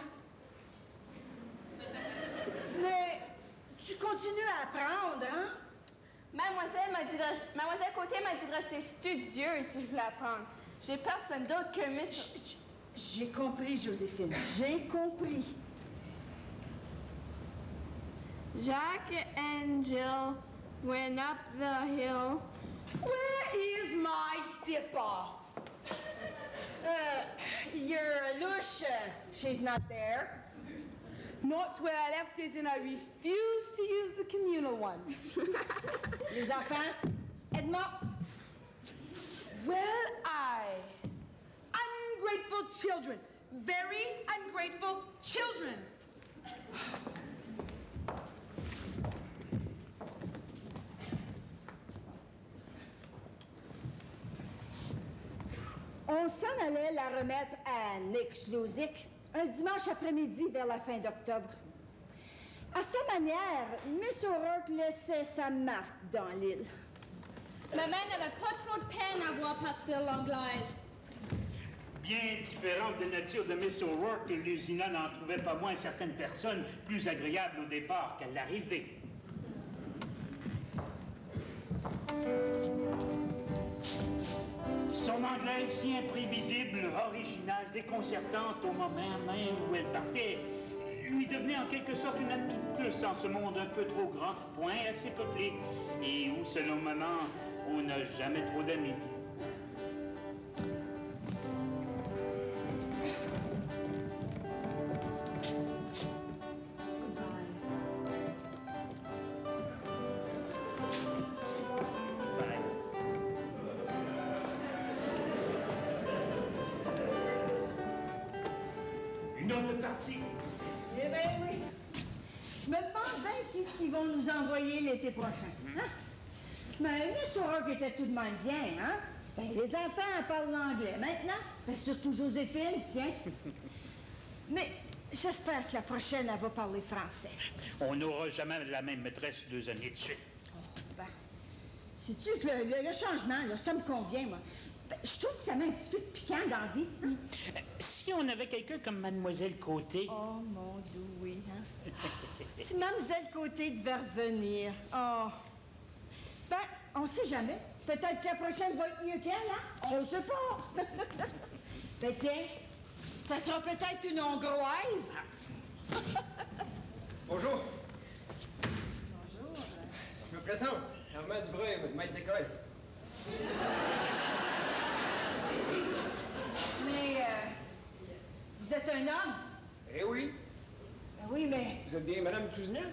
Speaker 2: Mais tu continues à apprendre, hein?
Speaker 6: Mademoiselle Côté m'a dit de rester studieuse si je voulais apprendre. J'ai personne d'autre que Miss...
Speaker 2: J'ai compris, Joséphine. J'ai compris.
Speaker 4: Jack and Jill went up the hill.
Speaker 7: where is my dipper?
Speaker 2: You're louche. She's not there.
Speaker 7: Not where I left it, and I refuse to use the communal one.
Speaker 2: Les enfants, Edmond.
Speaker 7: Well, ungrateful children. Very ungrateful children.
Speaker 2: On s'en allait la remettre à Nick Slozik un dimanche après-midi vers la fin d'octobre. À sa manière, Miss O'Rourke laissait sa marque dans l'île.
Speaker 4: Ma mère n'avait pas trop de peine à voir partir l'anglaise.
Speaker 1: Bien différente de nature de Miss O'Rourke, Lusina n'en trouvait pas moins certaines personnes plus agréables au départ qu'à l'arrivée. Son anglaise si imprévisible, originale, déconcertante au moment même où elle partait, lui devenait en quelque sorte une amie de plus en ce monde un peu trop grand, point assez peuplé, et où, selon maman, on n'a jamais trop d'amis. Une autre partie.
Speaker 2: Eh bien, oui. Je me demande bien qu'est-ce qu'ils vont nous envoyer l'été prochain. Hein? Mais Miss O'Rourke était tout de même bien, hein? Ben, les enfants parlent l'anglais maintenant. Ben, surtout Joséphine, tiens. Mais j'espère que la prochaine, elle va parler français.
Speaker 1: On n'aura jamais la même maîtresse 2 années de suite.
Speaker 2: Ben, sais-tu que le changement, là, ça me convient, moi. Ben, je trouve que ça met un petit peu de piquant dans la vie. Hein?
Speaker 1: Si on avait quelqu'un comme Mademoiselle Côté...
Speaker 2: Oh, mon Dieu, oui, hein? Si Mademoiselle Côté devait revenir, oh... Ben, on sait jamais. Peut-être que la prochaine va être mieux qu'elle, hein? On ne sait pas. Ben, tiens, ça sera peut-être une Hongroise.
Speaker 9: Bonjour.
Speaker 2: Bonjour.
Speaker 9: Je me présente. Armand Dubreuil, votre maître d'école.
Speaker 2: Mais, vous êtes un homme?
Speaker 9: Eh oui.
Speaker 2: Ben oui, mais...
Speaker 9: Vous êtes bien Madame Tousignan?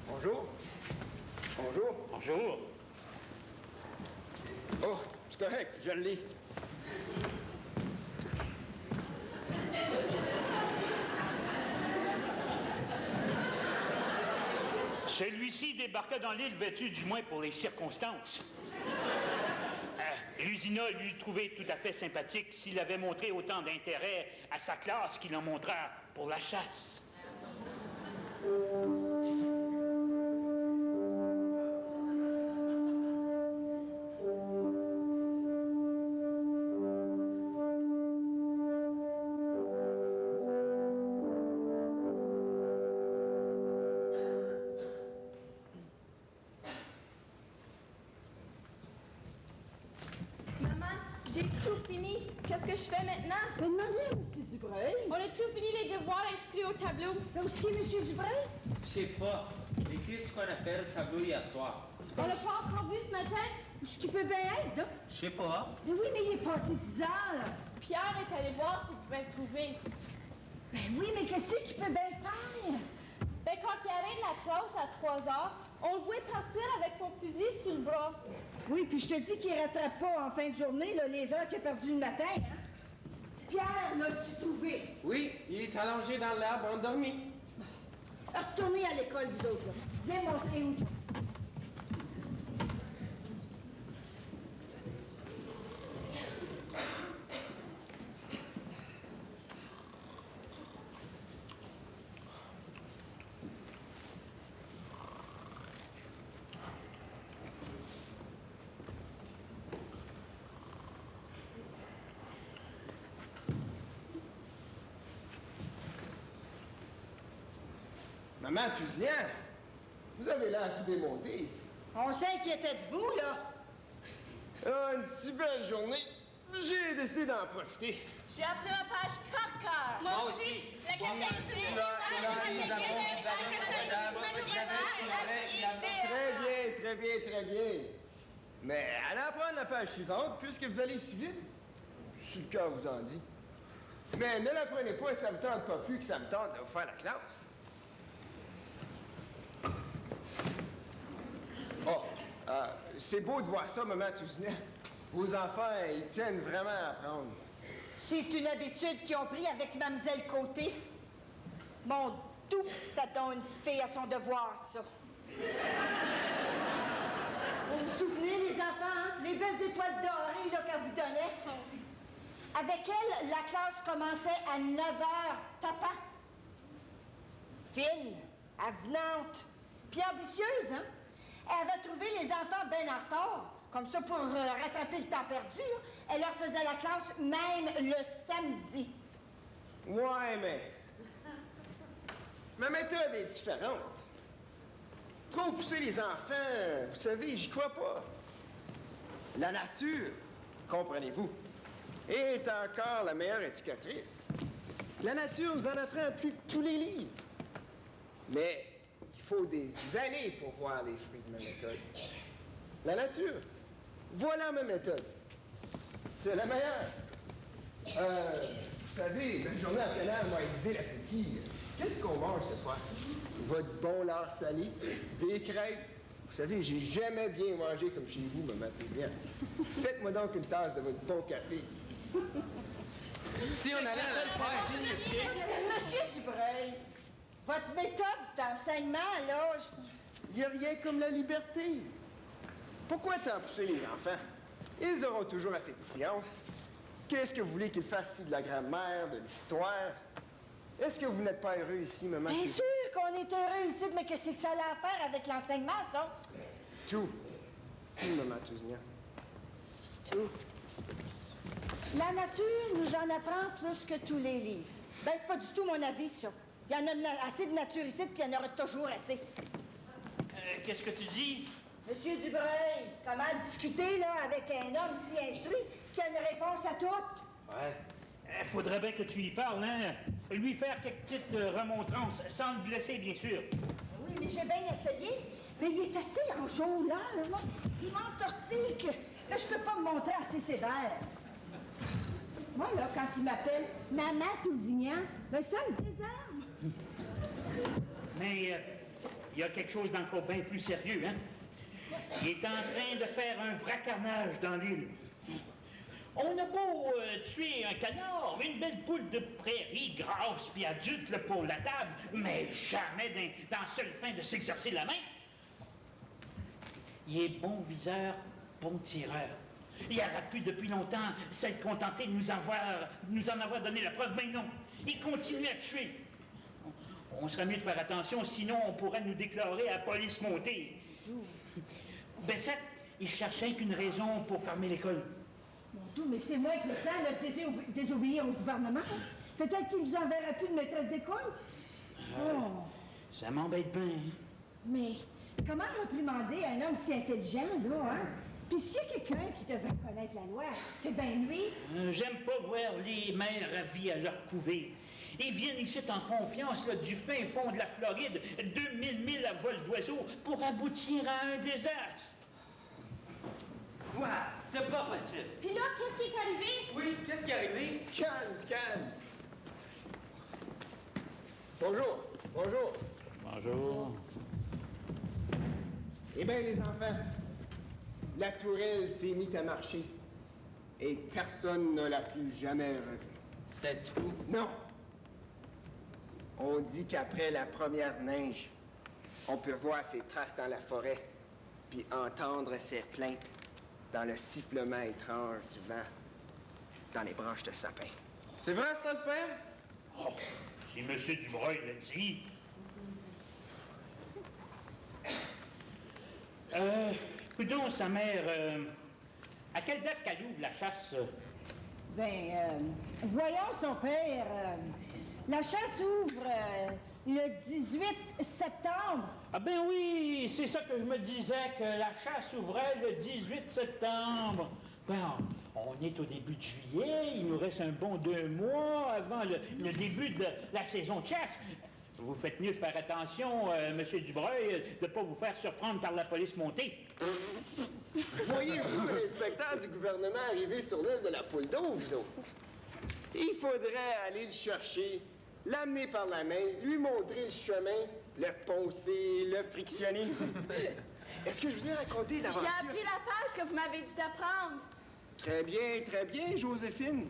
Speaker 9: Bonjour. Bonjour.
Speaker 1: Bonjour.
Speaker 9: Oh, c'est correct, je le lis.
Speaker 1: Celui-ci débarqua dans l'île vêtu du moins pour les circonstances. Lusina l'eût trouvé tout à fait sympathique s'il avait montré autant d'intérêt à sa classe qu'il en montra pour la chasse.
Speaker 4: Maman, j'ai tout fini. Qu'est-ce que je fais maintenant?
Speaker 2: Ben, demandez à M. Dubreuil.
Speaker 4: On a tout fini les devoirs inscrits au tableau.
Speaker 2: Ben, où est-ce qu'il est, M. Dubreuil?
Speaker 10: Je sais pas. Écris ce qu'on appelle le tableau hier soir.
Speaker 4: On l'a pas encore vu ce matin.
Speaker 2: Où est-ce qu'il peut bien être, là?
Speaker 10: Je sais pas.
Speaker 2: Mais oui, mais il est passé 10 heures, là.
Speaker 4: Pierre est allé voir s'il pouvait le trouver.
Speaker 2: Ben oui, mais qu'est-ce qu'il peut bien faire?
Speaker 4: Ben, quand il arrive de la classe à 3 heures, on le voit partir avec son fusil sur le bras.
Speaker 2: Oui, puis je te dis qu'il rattrape pas en fin de journée là, les heures qu'il a perdues le matin. Hein? Pierre, l'as-tu trouvé?
Speaker 9: Oui, il est allongé dans l'arbre, endormi.
Speaker 2: Retournez à l'école, vous autres. Là. Viens montrer où.
Speaker 9: Maman Tousignan, vous avez l'air tout démonté.
Speaker 2: On s'inquiétait de vous, là.
Speaker 9: Ah, une si belle journée. J'ai décidé d'en profiter.
Speaker 4: J'ai appris ma page par cœur. Moi aussi. La
Speaker 9: Très bien, très bien, très bien. Mais allez apprendre la page suivante, puisque vous allez si vite. Si le cœur vous en dit. Mais ne la prenez pas, ça me tente pas plus que ça me tente de vous faire la classe. Oh, c'est beau de voir ça, maman Tousignan. Vos enfants, ils tiennent vraiment à apprendre.
Speaker 2: C'est une habitude qu'ils ont pris avec Mademoiselle Côté. Mon doux, c'était donc une fille à son devoir, ça. Vous vous souvenez, les enfants, hein? Les belles étoiles dorées là, qu'elle vous donnait? Avec elle, la classe commençait à 9 heures, tapant. Fine, avenante, puis ambitieuse, hein? Elle avait trouvé les enfants bien en retard. Comme ça, pour rattraper le temps perdu, là, elle leur faisait la classe même le samedi.
Speaker 9: Ouais, mais... Ma méthode est différente. Trop pousser les enfants, vous savez, j'y crois pas. La nature, comprenez-vous, est encore la meilleure éducatrice. La nature nous en apprend plus que tous les livres. Mais il faut des années pour voir les fruits de ma méthode. La nature. Voilà ma méthode. C'est la meilleure. Vous savez, la journée à plein air m'a aiguisé l'appétit. Qu'est-ce qu'on mange ce soir? Votre bon lard salé, des crêpes. Vous savez, j'ai jamais bien mangé comme chez vous, maman Tousignan. Faites-moi donc une tasse de votre bon café. Si on allait à la party, monsieur...
Speaker 2: Monsieur Dubreuil, votre méthode d'enseignement, là...
Speaker 9: Il n'y a rien comme la liberté. Pourquoi t'en pousser les enfants? Ils auront toujours assez de science. Qu'est-ce que vous voulez qu'ils fassent ici de la grammaire, de l'histoire? Est-ce que vous n'êtes pas heureux ici, maman?
Speaker 2: Bien sûr qu'on est heureux ici, mais qu'est-ce que ça a à faire avec l'enseignement, ça?
Speaker 9: Tout. Tout, maman Tousignan.
Speaker 2: Tout. La nature nous en apprend plus que tous les livres. Ben, c'est pas du tout mon avis, ça. Il y en a assez de nature ici, puis il y en aura toujours assez.
Speaker 1: Qu'est-ce que tu dis?
Speaker 2: Monsieur Dubreuil, comment discuter, là, avec un homme si instruit qui a une réponse à toutes?
Speaker 1: Ouais. Faudrait bien que tu y parles, hein? Lui faire quelques petites remontrances, sans le blesser, bien sûr.
Speaker 2: Oui, mais j'ai bien essayé. Mais il est assez enjôleur, là. Il m'entortille que je peux pas me montrer assez sévère. Moi, là, quand il m'appelle Maman Tousignan, ben ça me désarme.
Speaker 1: Mais il y a quelque chose d'encore bien plus sérieux, hein? Il est en train de faire un vrai carnage dans l'île. On a beau tuer un canard, une belle poule de prairie, grasse puis adulte là, pour la table, mais jamais dans seule fin de s'exercer la main. Il est bon viseur, bon tireur. Il aura pu depuis longtemps s'être contenté de nous en avoir donné la preuve, mais non. Il continue à tuer. On serait mieux de faire attention, sinon on pourrait nous déclarer à la police montée. Bessette, il cherchait qu'une raison pour fermer l'école.
Speaker 2: Mon Dieu, mais c'est moi qui le temps de désobéir au gouvernement. Peut-être qu'il nous enverra plus de maîtresse d'école. Oh.
Speaker 1: Ça m'embête bien.
Speaker 2: Mais comment réprimander un homme si intelligent, là, hein? Puis s'il y a quelqu'un qui devrait connaître la loi, c'est bien lui.
Speaker 1: J'aime pas voir les mères ravies à leur couvée. Ils viennent ici en confiance là, du fin fond de la Floride, 2000 milles à vol d'oiseau, pour aboutir à un désastre.
Speaker 10: Ouais, c'est pas possible.
Speaker 4: Puis là, qu'est-ce qui est arrivé?
Speaker 10: Oui, qu'est-ce qui est arrivé?
Speaker 9: Du calme, du calme. Bonjour, bonjour.
Speaker 1: Bonjour.
Speaker 9: Eh bien, les enfants, la tourelle s'est mise à marcher. Et personne ne l'a plus jamais revue.
Speaker 10: C'est tout?
Speaker 9: Non. On dit qu'après la première neige, on peut voir ses traces dans la forêt, puis entendre ses plaintes dans le sifflement étrange du vent dans les branches de sapin.
Speaker 10: C'est vrai, ça, le père?
Speaker 1: Oh, si M. Dubreuil l'a dit. Coudon, sa mère, à quelle date qu'elle ouvre la chasse?
Speaker 2: Voyons son père. La chasse ouvre le 18 septembre.
Speaker 1: Ah ben oui, c'est ça que je me disais, que la chasse ouvrait le 18 septembre. Ben, on est au début de juillet, il nous reste un bon 2 mois avant le début de la saison de chasse. Vous faites mieux de faire attention, M. Dubreuil, de ne pas vous faire surprendre par la police montée.
Speaker 9: Voyez-vous l'inspecteur du gouvernement arriver sur l'île de la Poule d'eau, vous autres? Il faudrait aller le chercher, l'amener par la main, lui montrer le chemin, le poncer, le frictionner. Est-ce que je vous ai raconté l'aventure?
Speaker 6: J'ai appris la page que vous m'avez dit d'apprendre.
Speaker 9: Très bien, Joséphine.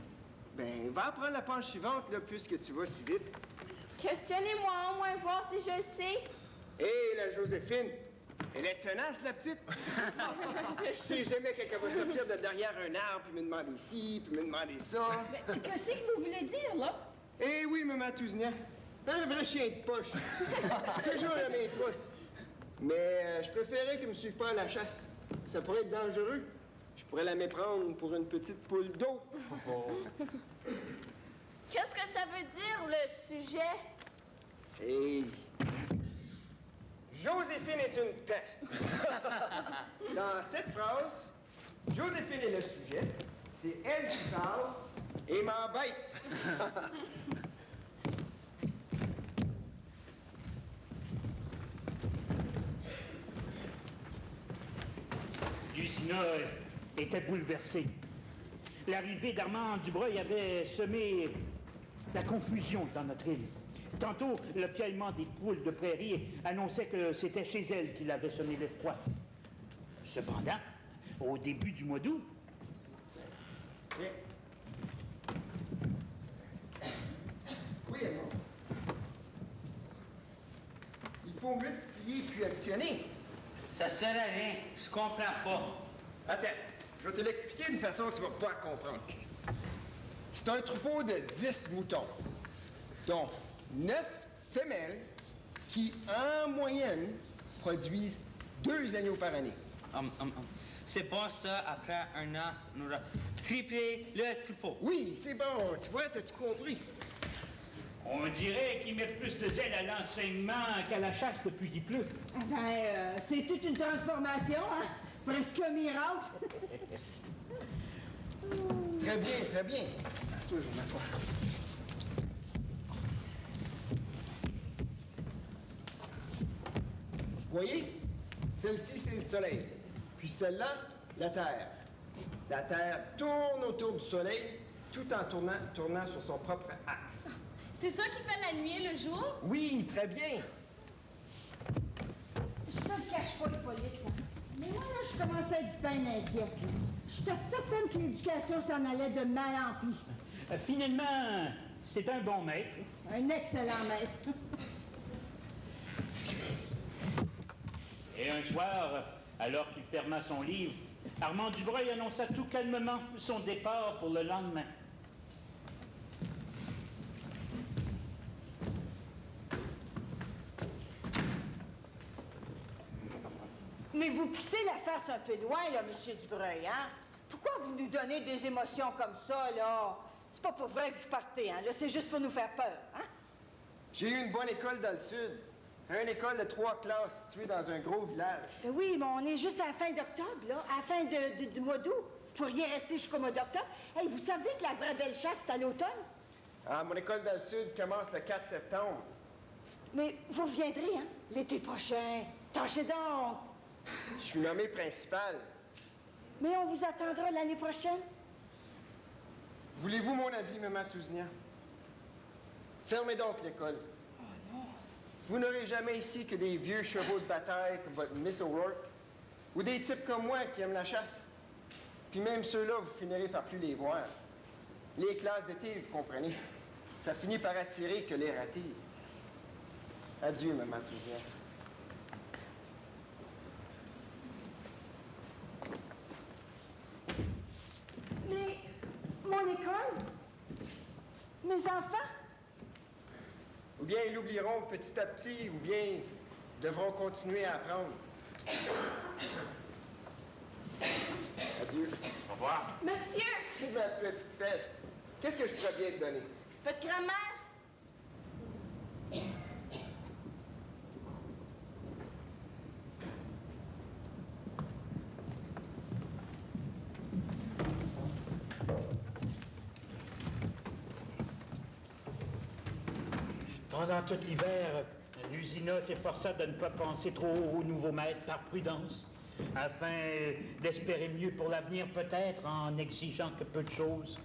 Speaker 9: Ben, va apprendre la page suivante, là, puisque tu vas si vite.
Speaker 6: Questionnez-moi au moins, voir si je le sais.
Speaker 9: Hé, la Joséphine, elle est tenace, la petite. Je sais jamais qu'elle va sortir de derrière un arbre, puis me demander ci, puis me demander ça.
Speaker 2: Mais qu'est-ce que vous voulez dire, là?
Speaker 9: Eh oui, maman Tousignan. Un vrai chien de poche. Toujours à mes trousses. Mais je préférais qu'elle me suive pas à la chasse. Ça pourrait être dangereux. Je pourrais la méprendre pour une petite poule d'eau.
Speaker 6: Qu'est-ce que ça veut dire, le sujet?
Speaker 9: Hey. Joséphine est une peste. Dans cette phrase, Joséphine est le sujet, c'est elle qui parle et m'embête.
Speaker 1: Tina était bouleversée. L'arrivée d'Armand Dubreuil avait semé la confusion dans notre île. Tantôt, le piaillement des poules de prairie annonçait que c'était chez elle qu'il avait semé l'effroi. Cependant, au début du mois d'août...
Speaker 9: Tiens. Oui, Edmond. Il faut multiplier puis additionner.
Speaker 10: Ça sert à rien. Je comprends pas.
Speaker 9: Attends, je vais te l'expliquer d'une façon que tu vas pas comprendre. C'est un troupeau de 10 moutons, dont 9 femelles qui, en moyenne, produisent 2 agneaux par année.
Speaker 10: C'est bon ça, après un an, on aura triplé le troupeau.
Speaker 9: Oui, c'est bon. Tu vois, t'as-tu compris?
Speaker 1: On dirait qu'ils mettent plus de zèle à l'enseignement qu'à la chasse depuis qu'il pleut.
Speaker 2: Ah ben, c'est toute une transformation, hein? Presque un miracle.
Speaker 9: Très bien, très bien. Assieds-toi, je vais m'asseoir. Voyez? Celle-ci, c'est le soleil. Puis celle-là, la Terre. La Terre tourne autour du soleil tout en tournant sur son propre axe.
Speaker 4: C'est ça qui fait la nuit et le jour?
Speaker 9: Oui, très bien.
Speaker 2: Je te le cache pas, Hippolyte, là. Mais moi, là, je commençais à être bien inquiète. J'étais certaine que l'éducation s'en allait de mal en pis.
Speaker 1: Finalement, c'est un bon maître.
Speaker 2: Un excellent maître.
Speaker 1: Et un soir, alors qu'il ferma son livre, Armand Dubreuil annonça tout calmement son départ pour le lendemain.
Speaker 2: Mais vous poussez la farce un peu loin, là, M. Dubreuil, hein? Pourquoi vous nous donnez des émotions comme ça, là? C'est pas pour vrai que vous partez, hein? Là, c'est juste pour nous faire peur, hein?
Speaker 9: J'ai eu une bonne école dans le sud. Une école de 3 classes située dans un gros village.
Speaker 2: Ben oui, mais on est juste à la fin d'octobre, là, à la fin du mois d'août. Vous pourriez rester jusqu'au mois d'octobre. Hey, vous savez que la vraie belle chasse, c'est à l'automne?
Speaker 9: Ah, mon école dans le sud commence le 4 septembre.
Speaker 2: Mais vous reviendrez, hein? L'été prochain. Tâchez donc!
Speaker 9: Je suis nommé principal.
Speaker 2: Mais on vous attendra l'année prochaine?
Speaker 9: Voulez-vous mon avis, Maman Touznia? Fermez donc l'école.
Speaker 2: Oh non!
Speaker 9: Vous n'aurez jamais ici que des vieux chevaux de bataille comme votre Miss O'Rourke ou des types comme moi qui aiment la chasse. Puis même ceux-là, vous finirez par plus les voir. Les classes d'été, vous comprenez, ça finit par attirer que les ratés. Adieu, Maman Touznia.
Speaker 2: Mais mon école? Mes enfants?
Speaker 9: Ou bien ils l'oublieront petit à petit, ou bien devront continuer à apprendre. Adieu.
Speaker 1: Au revoir.
Speaker 4: Monsieur,
Speaker 9: Ma petite peste, qu'est-ce que je pourrais bien te donner?
Speaker 4: votre grand-mère?
Speaker 1: Pendant tout l'hiver, l'usina s'efforça de ne pas penser trop au nouveau maître par prudence, afin d'espérer mieux pour l'avenir peut-être en exigeant que peu de choses.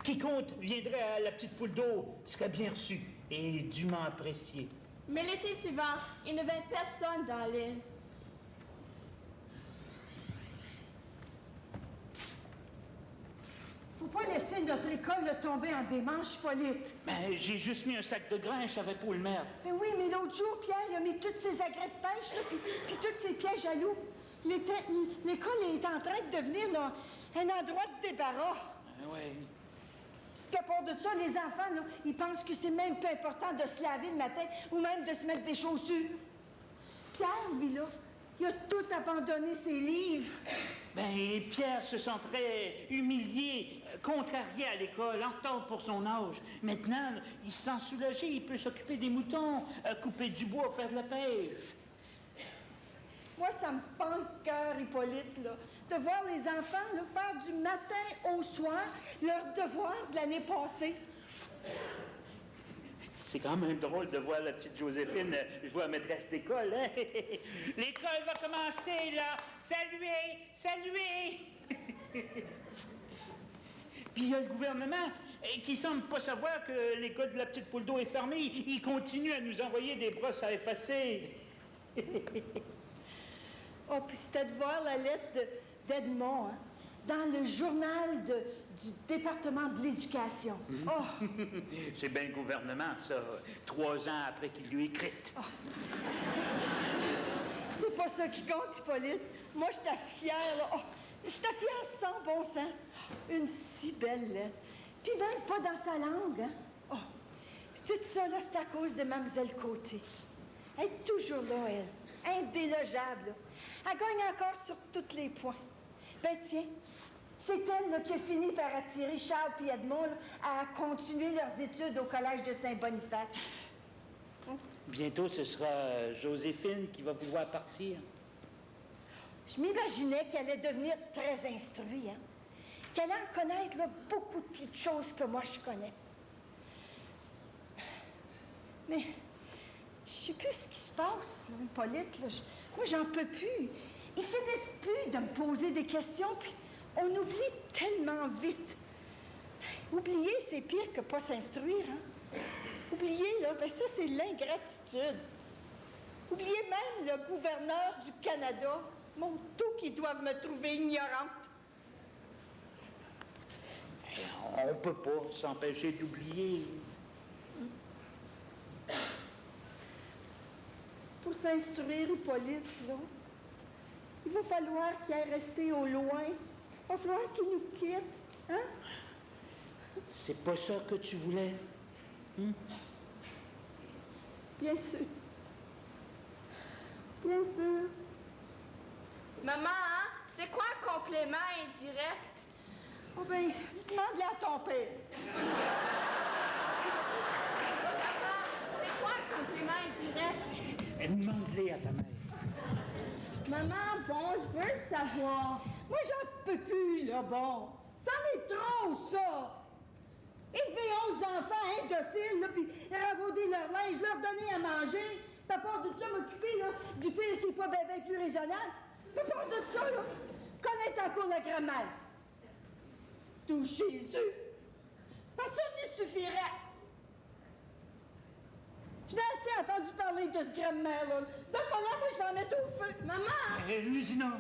Speaker 1: Quiconque viendrait à la petite poule d'eau serait bien reçu et dûment apprécié.
Speaker 4: Mais l'été suivant, il ne vint personne dans l'île.
Speaker 2: Faut pas laisser notre école là, tomber en démanche, Hippolyte.
Speaker 1: Ben, j'ai juste mis un sac de grains, je savais pas où le mettre.
Speaker 2: Ben oui, mais l'autre jour, Pierre, il a mis toutes ses agrès de pêche, là, puis tous ses pièges à loup. L'école est en train de devenir là, un endroit de débarras.
Speaker 1: Oui.
Speaker 2: Puis à part de ça, les enfants, là, ils pensent que c'est même peu important de se laver le matin ou même de se mettre des chaussures. Pierre, lui, là, il a tout abandonné ses livres.
Speaker 1: Ben, Pierre se sentirait humilié, contrarié à l'école, en retard pour son âge. Maintenant, il se sent soulagé, il peut s'occuper des moutons, couper du bois, faire de la pêche.
Speaker 2: Moi, ça me pend le cœur, Hippolyte, là, de voir les enfants là, faire du matin au soir leur devoir de l'année passée.
Speaker 1: C'est quand même drôle de voir la petite Joséphine jouer à maîtresse d'école, hein? L'école va commencer, là! Saluez! Saluez! Puis il y a le gouvernement qui semble pas savoir que l'école de la petite poule d'eau est fermée. Il continue à nous envoyer des brosses à effacer.
Speaker 2: Oh, puis c'était de voir la lettre d'Edmond, hein, dans le journal du département de l'éducation. Oh!
Speaker 1: C'est bien le gouvernement, ça, 3 ans après qu'il lui écrite.
Speaker 2: Oh. C'est pas ça qui compte, Hippolyte. Moi, j'étais fière, là. Oh, j'étais fière sans bon sens. Une si belle lettre. Puis même pas dans sa langue, hein. Oh. Puis tout ça, là, c'est à cause de Mademoiselle Côté. Elle est toujours là, elle. Indélogeable, là. Elle gagne encore sur tous les points. Ben tiens, c'est elle là, qui a fini par attirer Charles et Edmond là, à continuer leurs études au collège de Saint-Boniface.
Speaker 1: Bientôt, ce sera Joséphine qui va vouloir partir.
Speaker 2: Je m'imaginais qu'elle allait devenir très instruite, hein? Qu'elle allait en connaître là, beaucoup plus de choses que moi je connais. Mais je sais plus ce qui se passe, là, Hippolyte. Là. Moi, j'en peux plus. Il finit plus de me poser des questions, puis on oublie tellement vite. Oublier, c'est pire que pas s'instruire, hein? Oublier, là, ben ça, c'est l'ingratitude. Oublier même le gouverneur du Canada, mon tout qu'ils doivent me trouver ignorante.
Speaker 1: On peut pas s'empêcher d'oublier.
Speaker 2: Pour s'instruire, Hippolyte, là, il va falloir qu'il aille rester au loin. Il va falloir qu'il nous quitte, hein?
Speaker 1: C'est pas ça que tu voulais?
Speaker 2: Bien sûr. Bien sûr.
Speaker 6: Maman, hein? C'est quoi un complément indirect?
Speaker 2: Oh ben, demande-le à ton père.
Speaker 6: Maman, c'est quoi un complément indirect?
Speaker 1: Demande-les à ta mère.
Speaker 6: Maman, bon, je veux le savoir.
Speaker 2: Moi, j'en peux plus, là, bon. C'en est trop, ça. Élever 11 enfants indociles, là, puis ravauder leur linge, leur donner à manger, puis à part de ça, m'occuper, là, du pire qui n'est pas bien plus raisonnable. Puis à part de ça, là, connaître encore la grammaire. Tout Jésus. Personne n'y suffirait. Je n'ai assez entendu parler de ce grammaire-là. Donne-moi là, moi, je vais en mettre au feu.
Speaker 6: Maman!
Speaker 1: Lusina.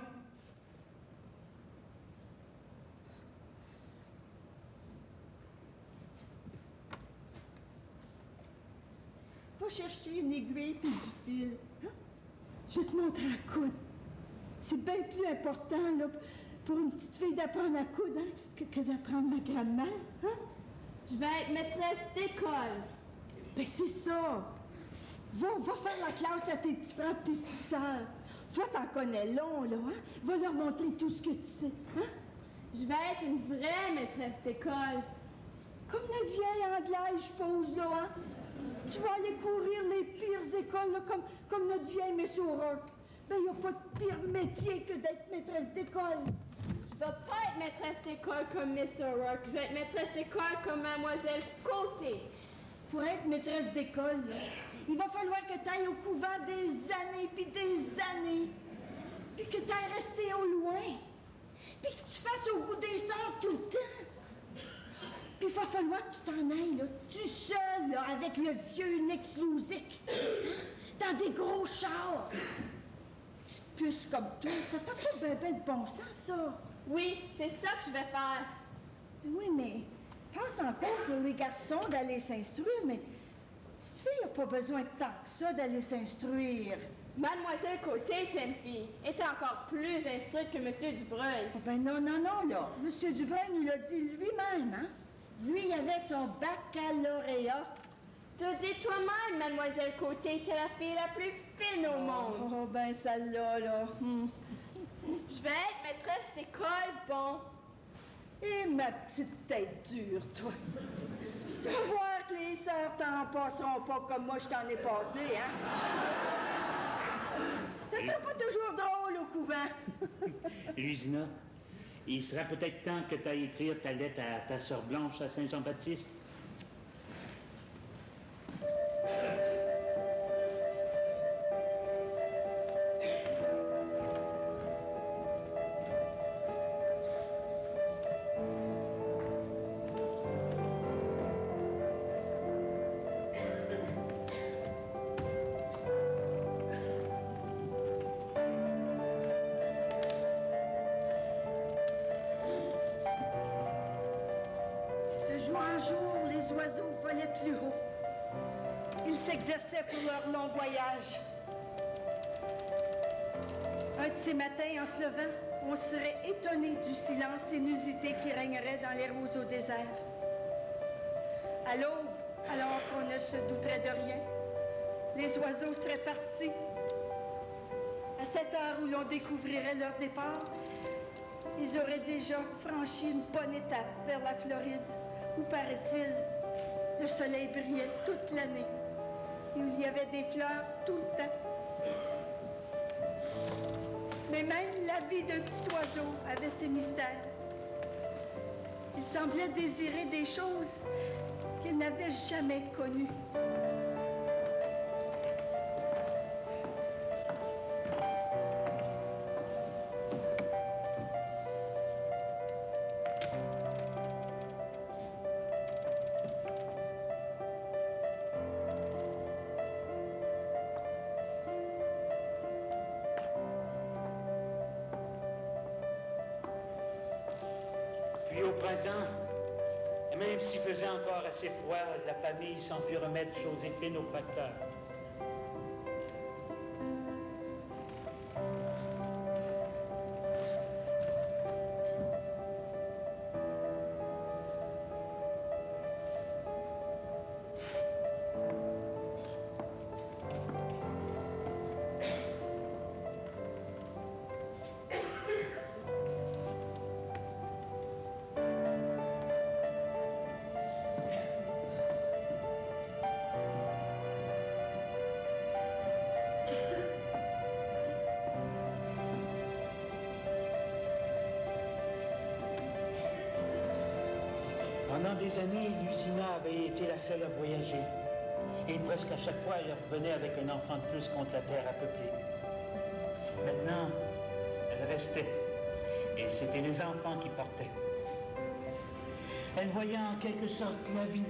Speaker 2: Va chercher une aiguille puis du fil. Hein? Je vais te montrer à coudre. C'est bien plus important, là, pour une petite fille d'apprendre à coudre, hein, que d'apprendre la grammaire, hein?
Speaker 6: Je vais être maîtresse d'école.
Speaker 2: Ben, c'est ça. Va faire la classe à tes petits frères et tes petites sœurs. Toi, t'en connais long, là, hein? Va leur montrer tout ce que tu sais, hein?
Speaker 6: Je vais être une vraie maîtresse d'école.
Speaker 2: Comme notre vieille Anglaise, je suppose, là, hein? Tu vas aller courir les pires écoles, là, comme notre vieille Miss O'Rourke. Ben, il n'y a pas de pire métier que d'être maîtresse d'école.
Speaker 6: Je vais pas être maîtresse d'école comme Miss O'Rourke. Je vais être maîtresse d'école comme Mademoiselle Côté.
Speaker 2: Pour être maîtresse d'école, là, il va falloir que tu ailles au couvent des années puis des années. Puis que tu ailles rester au loin. Puis que tu fasses au goût des sœurs tout le temps. Puis il va falloir que tu t'en ailles, là, tu seul, là, avec le vieux Nix Louzic, dans des gros chars. Petite puce comme toi, ça fait pas ben de bon sens, ça.
Speaker 6: Oui, c'est ça que je vais faire.
Speaker 2: Oui, mais pense encore pour les garçons d'aller s'instruire, mais petite fille n'a pas besoin de tant que ça d'aller s'instruire.
Speaker 6: Mademoiselle Côté était une fille, était encore plus instruite que Monsieur Dubreuil.
Speaker 2: Oh ben non, là. Monsieur Dubreuil nous l'a dit lui-même, hein? Lui, il avait son baccalauréat.
Speaker 6: Tu as dit toi-même, Mademoiselle Côté était la fille la plus fine au monde.
Speaker 2: Oh, ben celle-là, là.
Speaker 6: Je vais être maîtresse d'école, bon.
Speaker 2: Et ma petite tête dure, toi. Tu vas voir que les sœurs t'en passeront pas comme moi je t'en ai passé, hein? Ça sera pas toujours drôle au couvent.
Speaker 1: Lusina, il sera peut-être temps que tu ailles écrire ta lettre à ta sœur Blanche à Saint-Jean-Baptiste.
Speaker 2: De jour en jour, les oiseaux volaient plus haut. Ils s'exerçaient pour leur long voyage. Un de ces matins, en se levant, on serait étonné du silence inusité qui régnerait dans les roseaux déserts. À l'aube, alors qu'on ne se douterait de rien, les oiseaux seraient partis. À cette heure où l'on découvrirait leur départ, ils auraient déjà franchi une bonne étape vers la Floride, où, paraît-il, le soleil brillait toute l'année et où il y avait des fleurs tout le temps. Mais même la vie d'un petit oiseau avait ses mystères. Il semblait désirer des choses qu'il n'avait jamais connues.
Speaker 1: Puis au printemps, même s'il faisait encore assez froid, la famille s'en fit remettre Joséphine au facteur. Pendant des années, Lucina avait été la seule à voyager. Et presque à chaque fois, elle revenait avec un enfant de plus contre la terre à peupler. Maintenant, elle restait. Et c'était les enfants qui portaient. Elle voyait en quelque sorte la vie.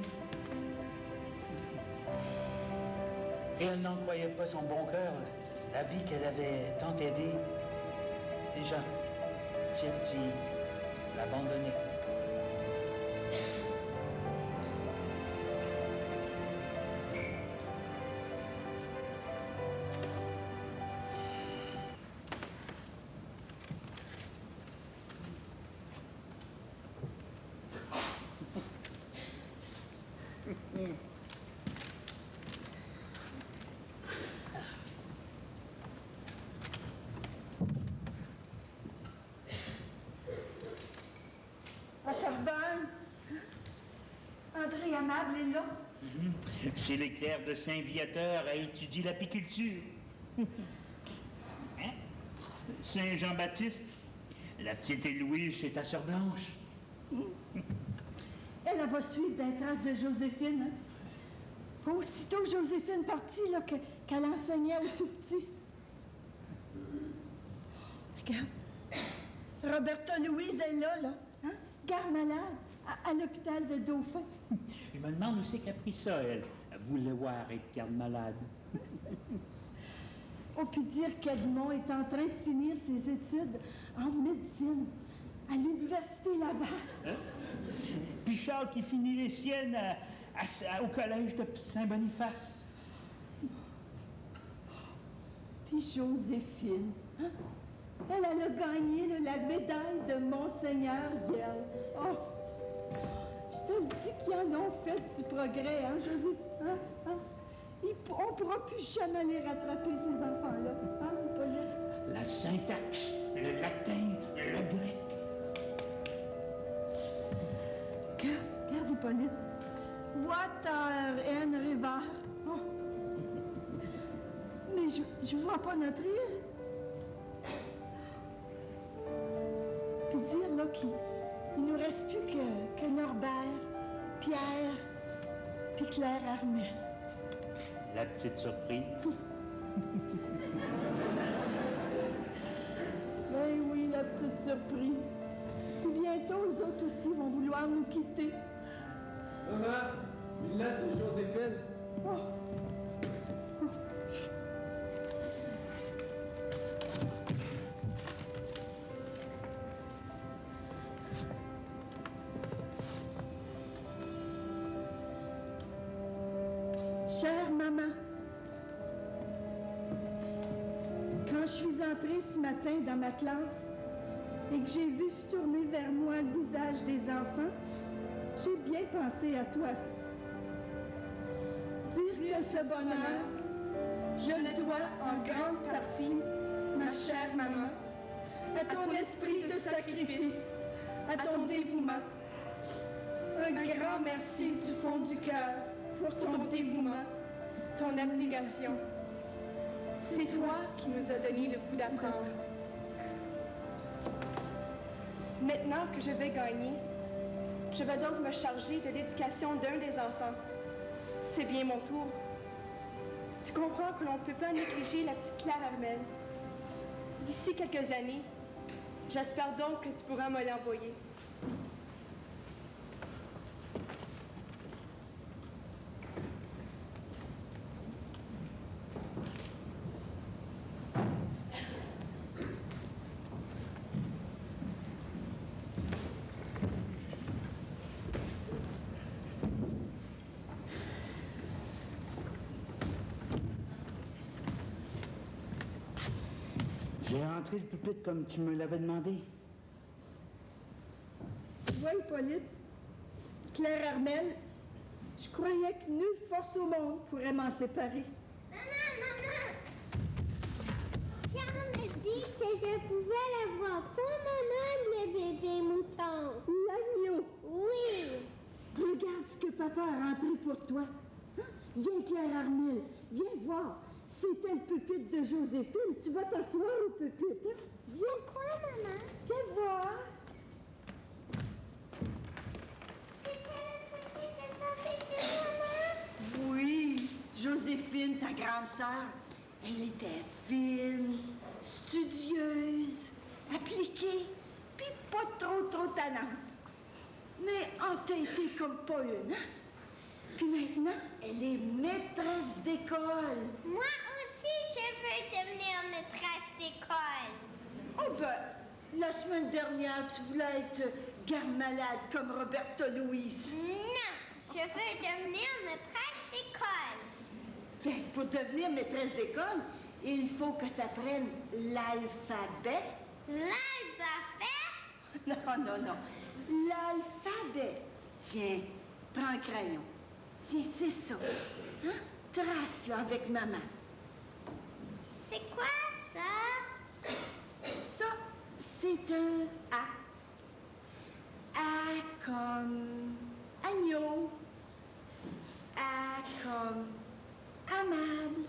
Speaker 1: Et elle n'en croyait pas son bon cœur, la vie qu'elle avait tant aidée. Déjà, Tietty l'abandonnait.
Speaker 2: À Terrebonne, André Amable est là.
Speaker 1: C'est les clercs de Saint-Viateur à étudier l'apiculture. Hein? Saint-Jean-Baptiste, la petite Héloïse est ta sœur Blanche.
Speaker 2: Elle va suivre des traces de Joséphine. Hein? Aussitôt Joséphine partie, là, qu'elle enseignait aux tout petits. Regarde. Roberta Louise est là, hein? Garde malade, à l'hôpital de Dauphin.
Speaker 1: Je me demande où c'est qu'elle a pris ça, elle. Elle voulait voir être garde malade.
Speaker 2: On peut dire qu'Edmond est en train de finir ses études en médecine à l'Université Laval.
Speaker 1: Hein? Puis Charles qui finit les siennes au collège de Saint-Boniface.
Speaker 2: Puis Joséphine, hein? Elle a gagné la médaille de Monseigneur Yel. Oh! Je te le dis qu'ils en ont fait du progrès, hein, Joséphine? Hein? Hein? On ne pourra plus jamais les rattraper, ces enfants-là. Hein, Hippolyte?
Speaker 1: La syntaxe, le latin, le grec.
Speaker 2: Regarde, Hippolyte. Water and river. Oh. Mais je vois pas notre île. Puis dire, là, qu'il nous reste plus que Norbert, Pierre, puis Claire Armel.
Speaker 1: La petite surprise.
Speaker 11: Ben oui, la petite surprise. Puis bientôt, eux autres aussi vont vouloir nous quitter.
Speaker 9: Maman, une lettre de Joséphine.
Speaker 11: Oh. Chère maman, quand je suis entrée ce matin dans ma classe et que j'ai vu se tourner vers moi le visage des enfants, j'ai bien pensé à toi. Dire que ce bonheur, je le dois en grande partie, ma chère maman, à ton esprit de sacrifice, à ton dévouement. Un grand merci du fond du cœur pour ton dévouement, ton abnégation.
Speaker 7: C'est toi qui nous as donné le goût d'apprendre. Maintenant que je vais gagner, je vais donc me charger de l'éducation d'un des enfants. C'est bien mon tour. Tu comprends que l'on ne peut pas négliger la petite Claire Armel. D'ici quelques années, j'espère donc que tu pourras me l'envoyer.
Speaker 1: J'ai rentré le pupitre comme tu me l'avais demandé.
Speaker 11: Tu vois, Hippolyte, Claire Armel, je croyais que nulle force au monde pourrait m'en séparer.
Speaker 12: Maman! Pierre m'a dit que je pouvais l'avoir pour maman, le bébé mouton.
Speaker 11: L'agneau!
Speaker 12: Oui!
Speaker 11: Regarde ce que papa a rentré pour toi. Hein? Viens, Claire Armel, viens voir. C'était le pupitre de Joséphine. Tu vas t'asseoir au pupitre. Hein?
Speaker 12: Viens quoi, maman?
Speaker 11: Viens voir.
Speaker 12: C'était le pupitre de Joséphine, maman?
Speaker 11: Oui, Joséphine, ta grande sœur, elle était fine, studieuse, appliquée, puis pas trop tannante. Mais entêtée comme pas une, hein? Puis maintenant, elle est maîtresse d'école.
Speaker 12: Moi aussi, je veux devenir maîtresse d'école.
Speaker 11: Oh ben, la semaine dernière, tu voulais être garde-malade comme Roberta Louise.
Speaker 12: Non, je veux devenir maîtresse d'école.
Speaker 11: Bien, pour devenir maîtresse d'école, il faut que tu apprennes l'alphabet.
Speaker 12: L'alphabet?
Speaker 11: Non. L'alphabet. Tiens, prends un crayon. Tiens, c'est ça. Hein? Trace-le avec maman.
Speaker 12: C'est quoi ça?
Speaker 11: Ça, c'est un A. A comme agneau. A comme amable.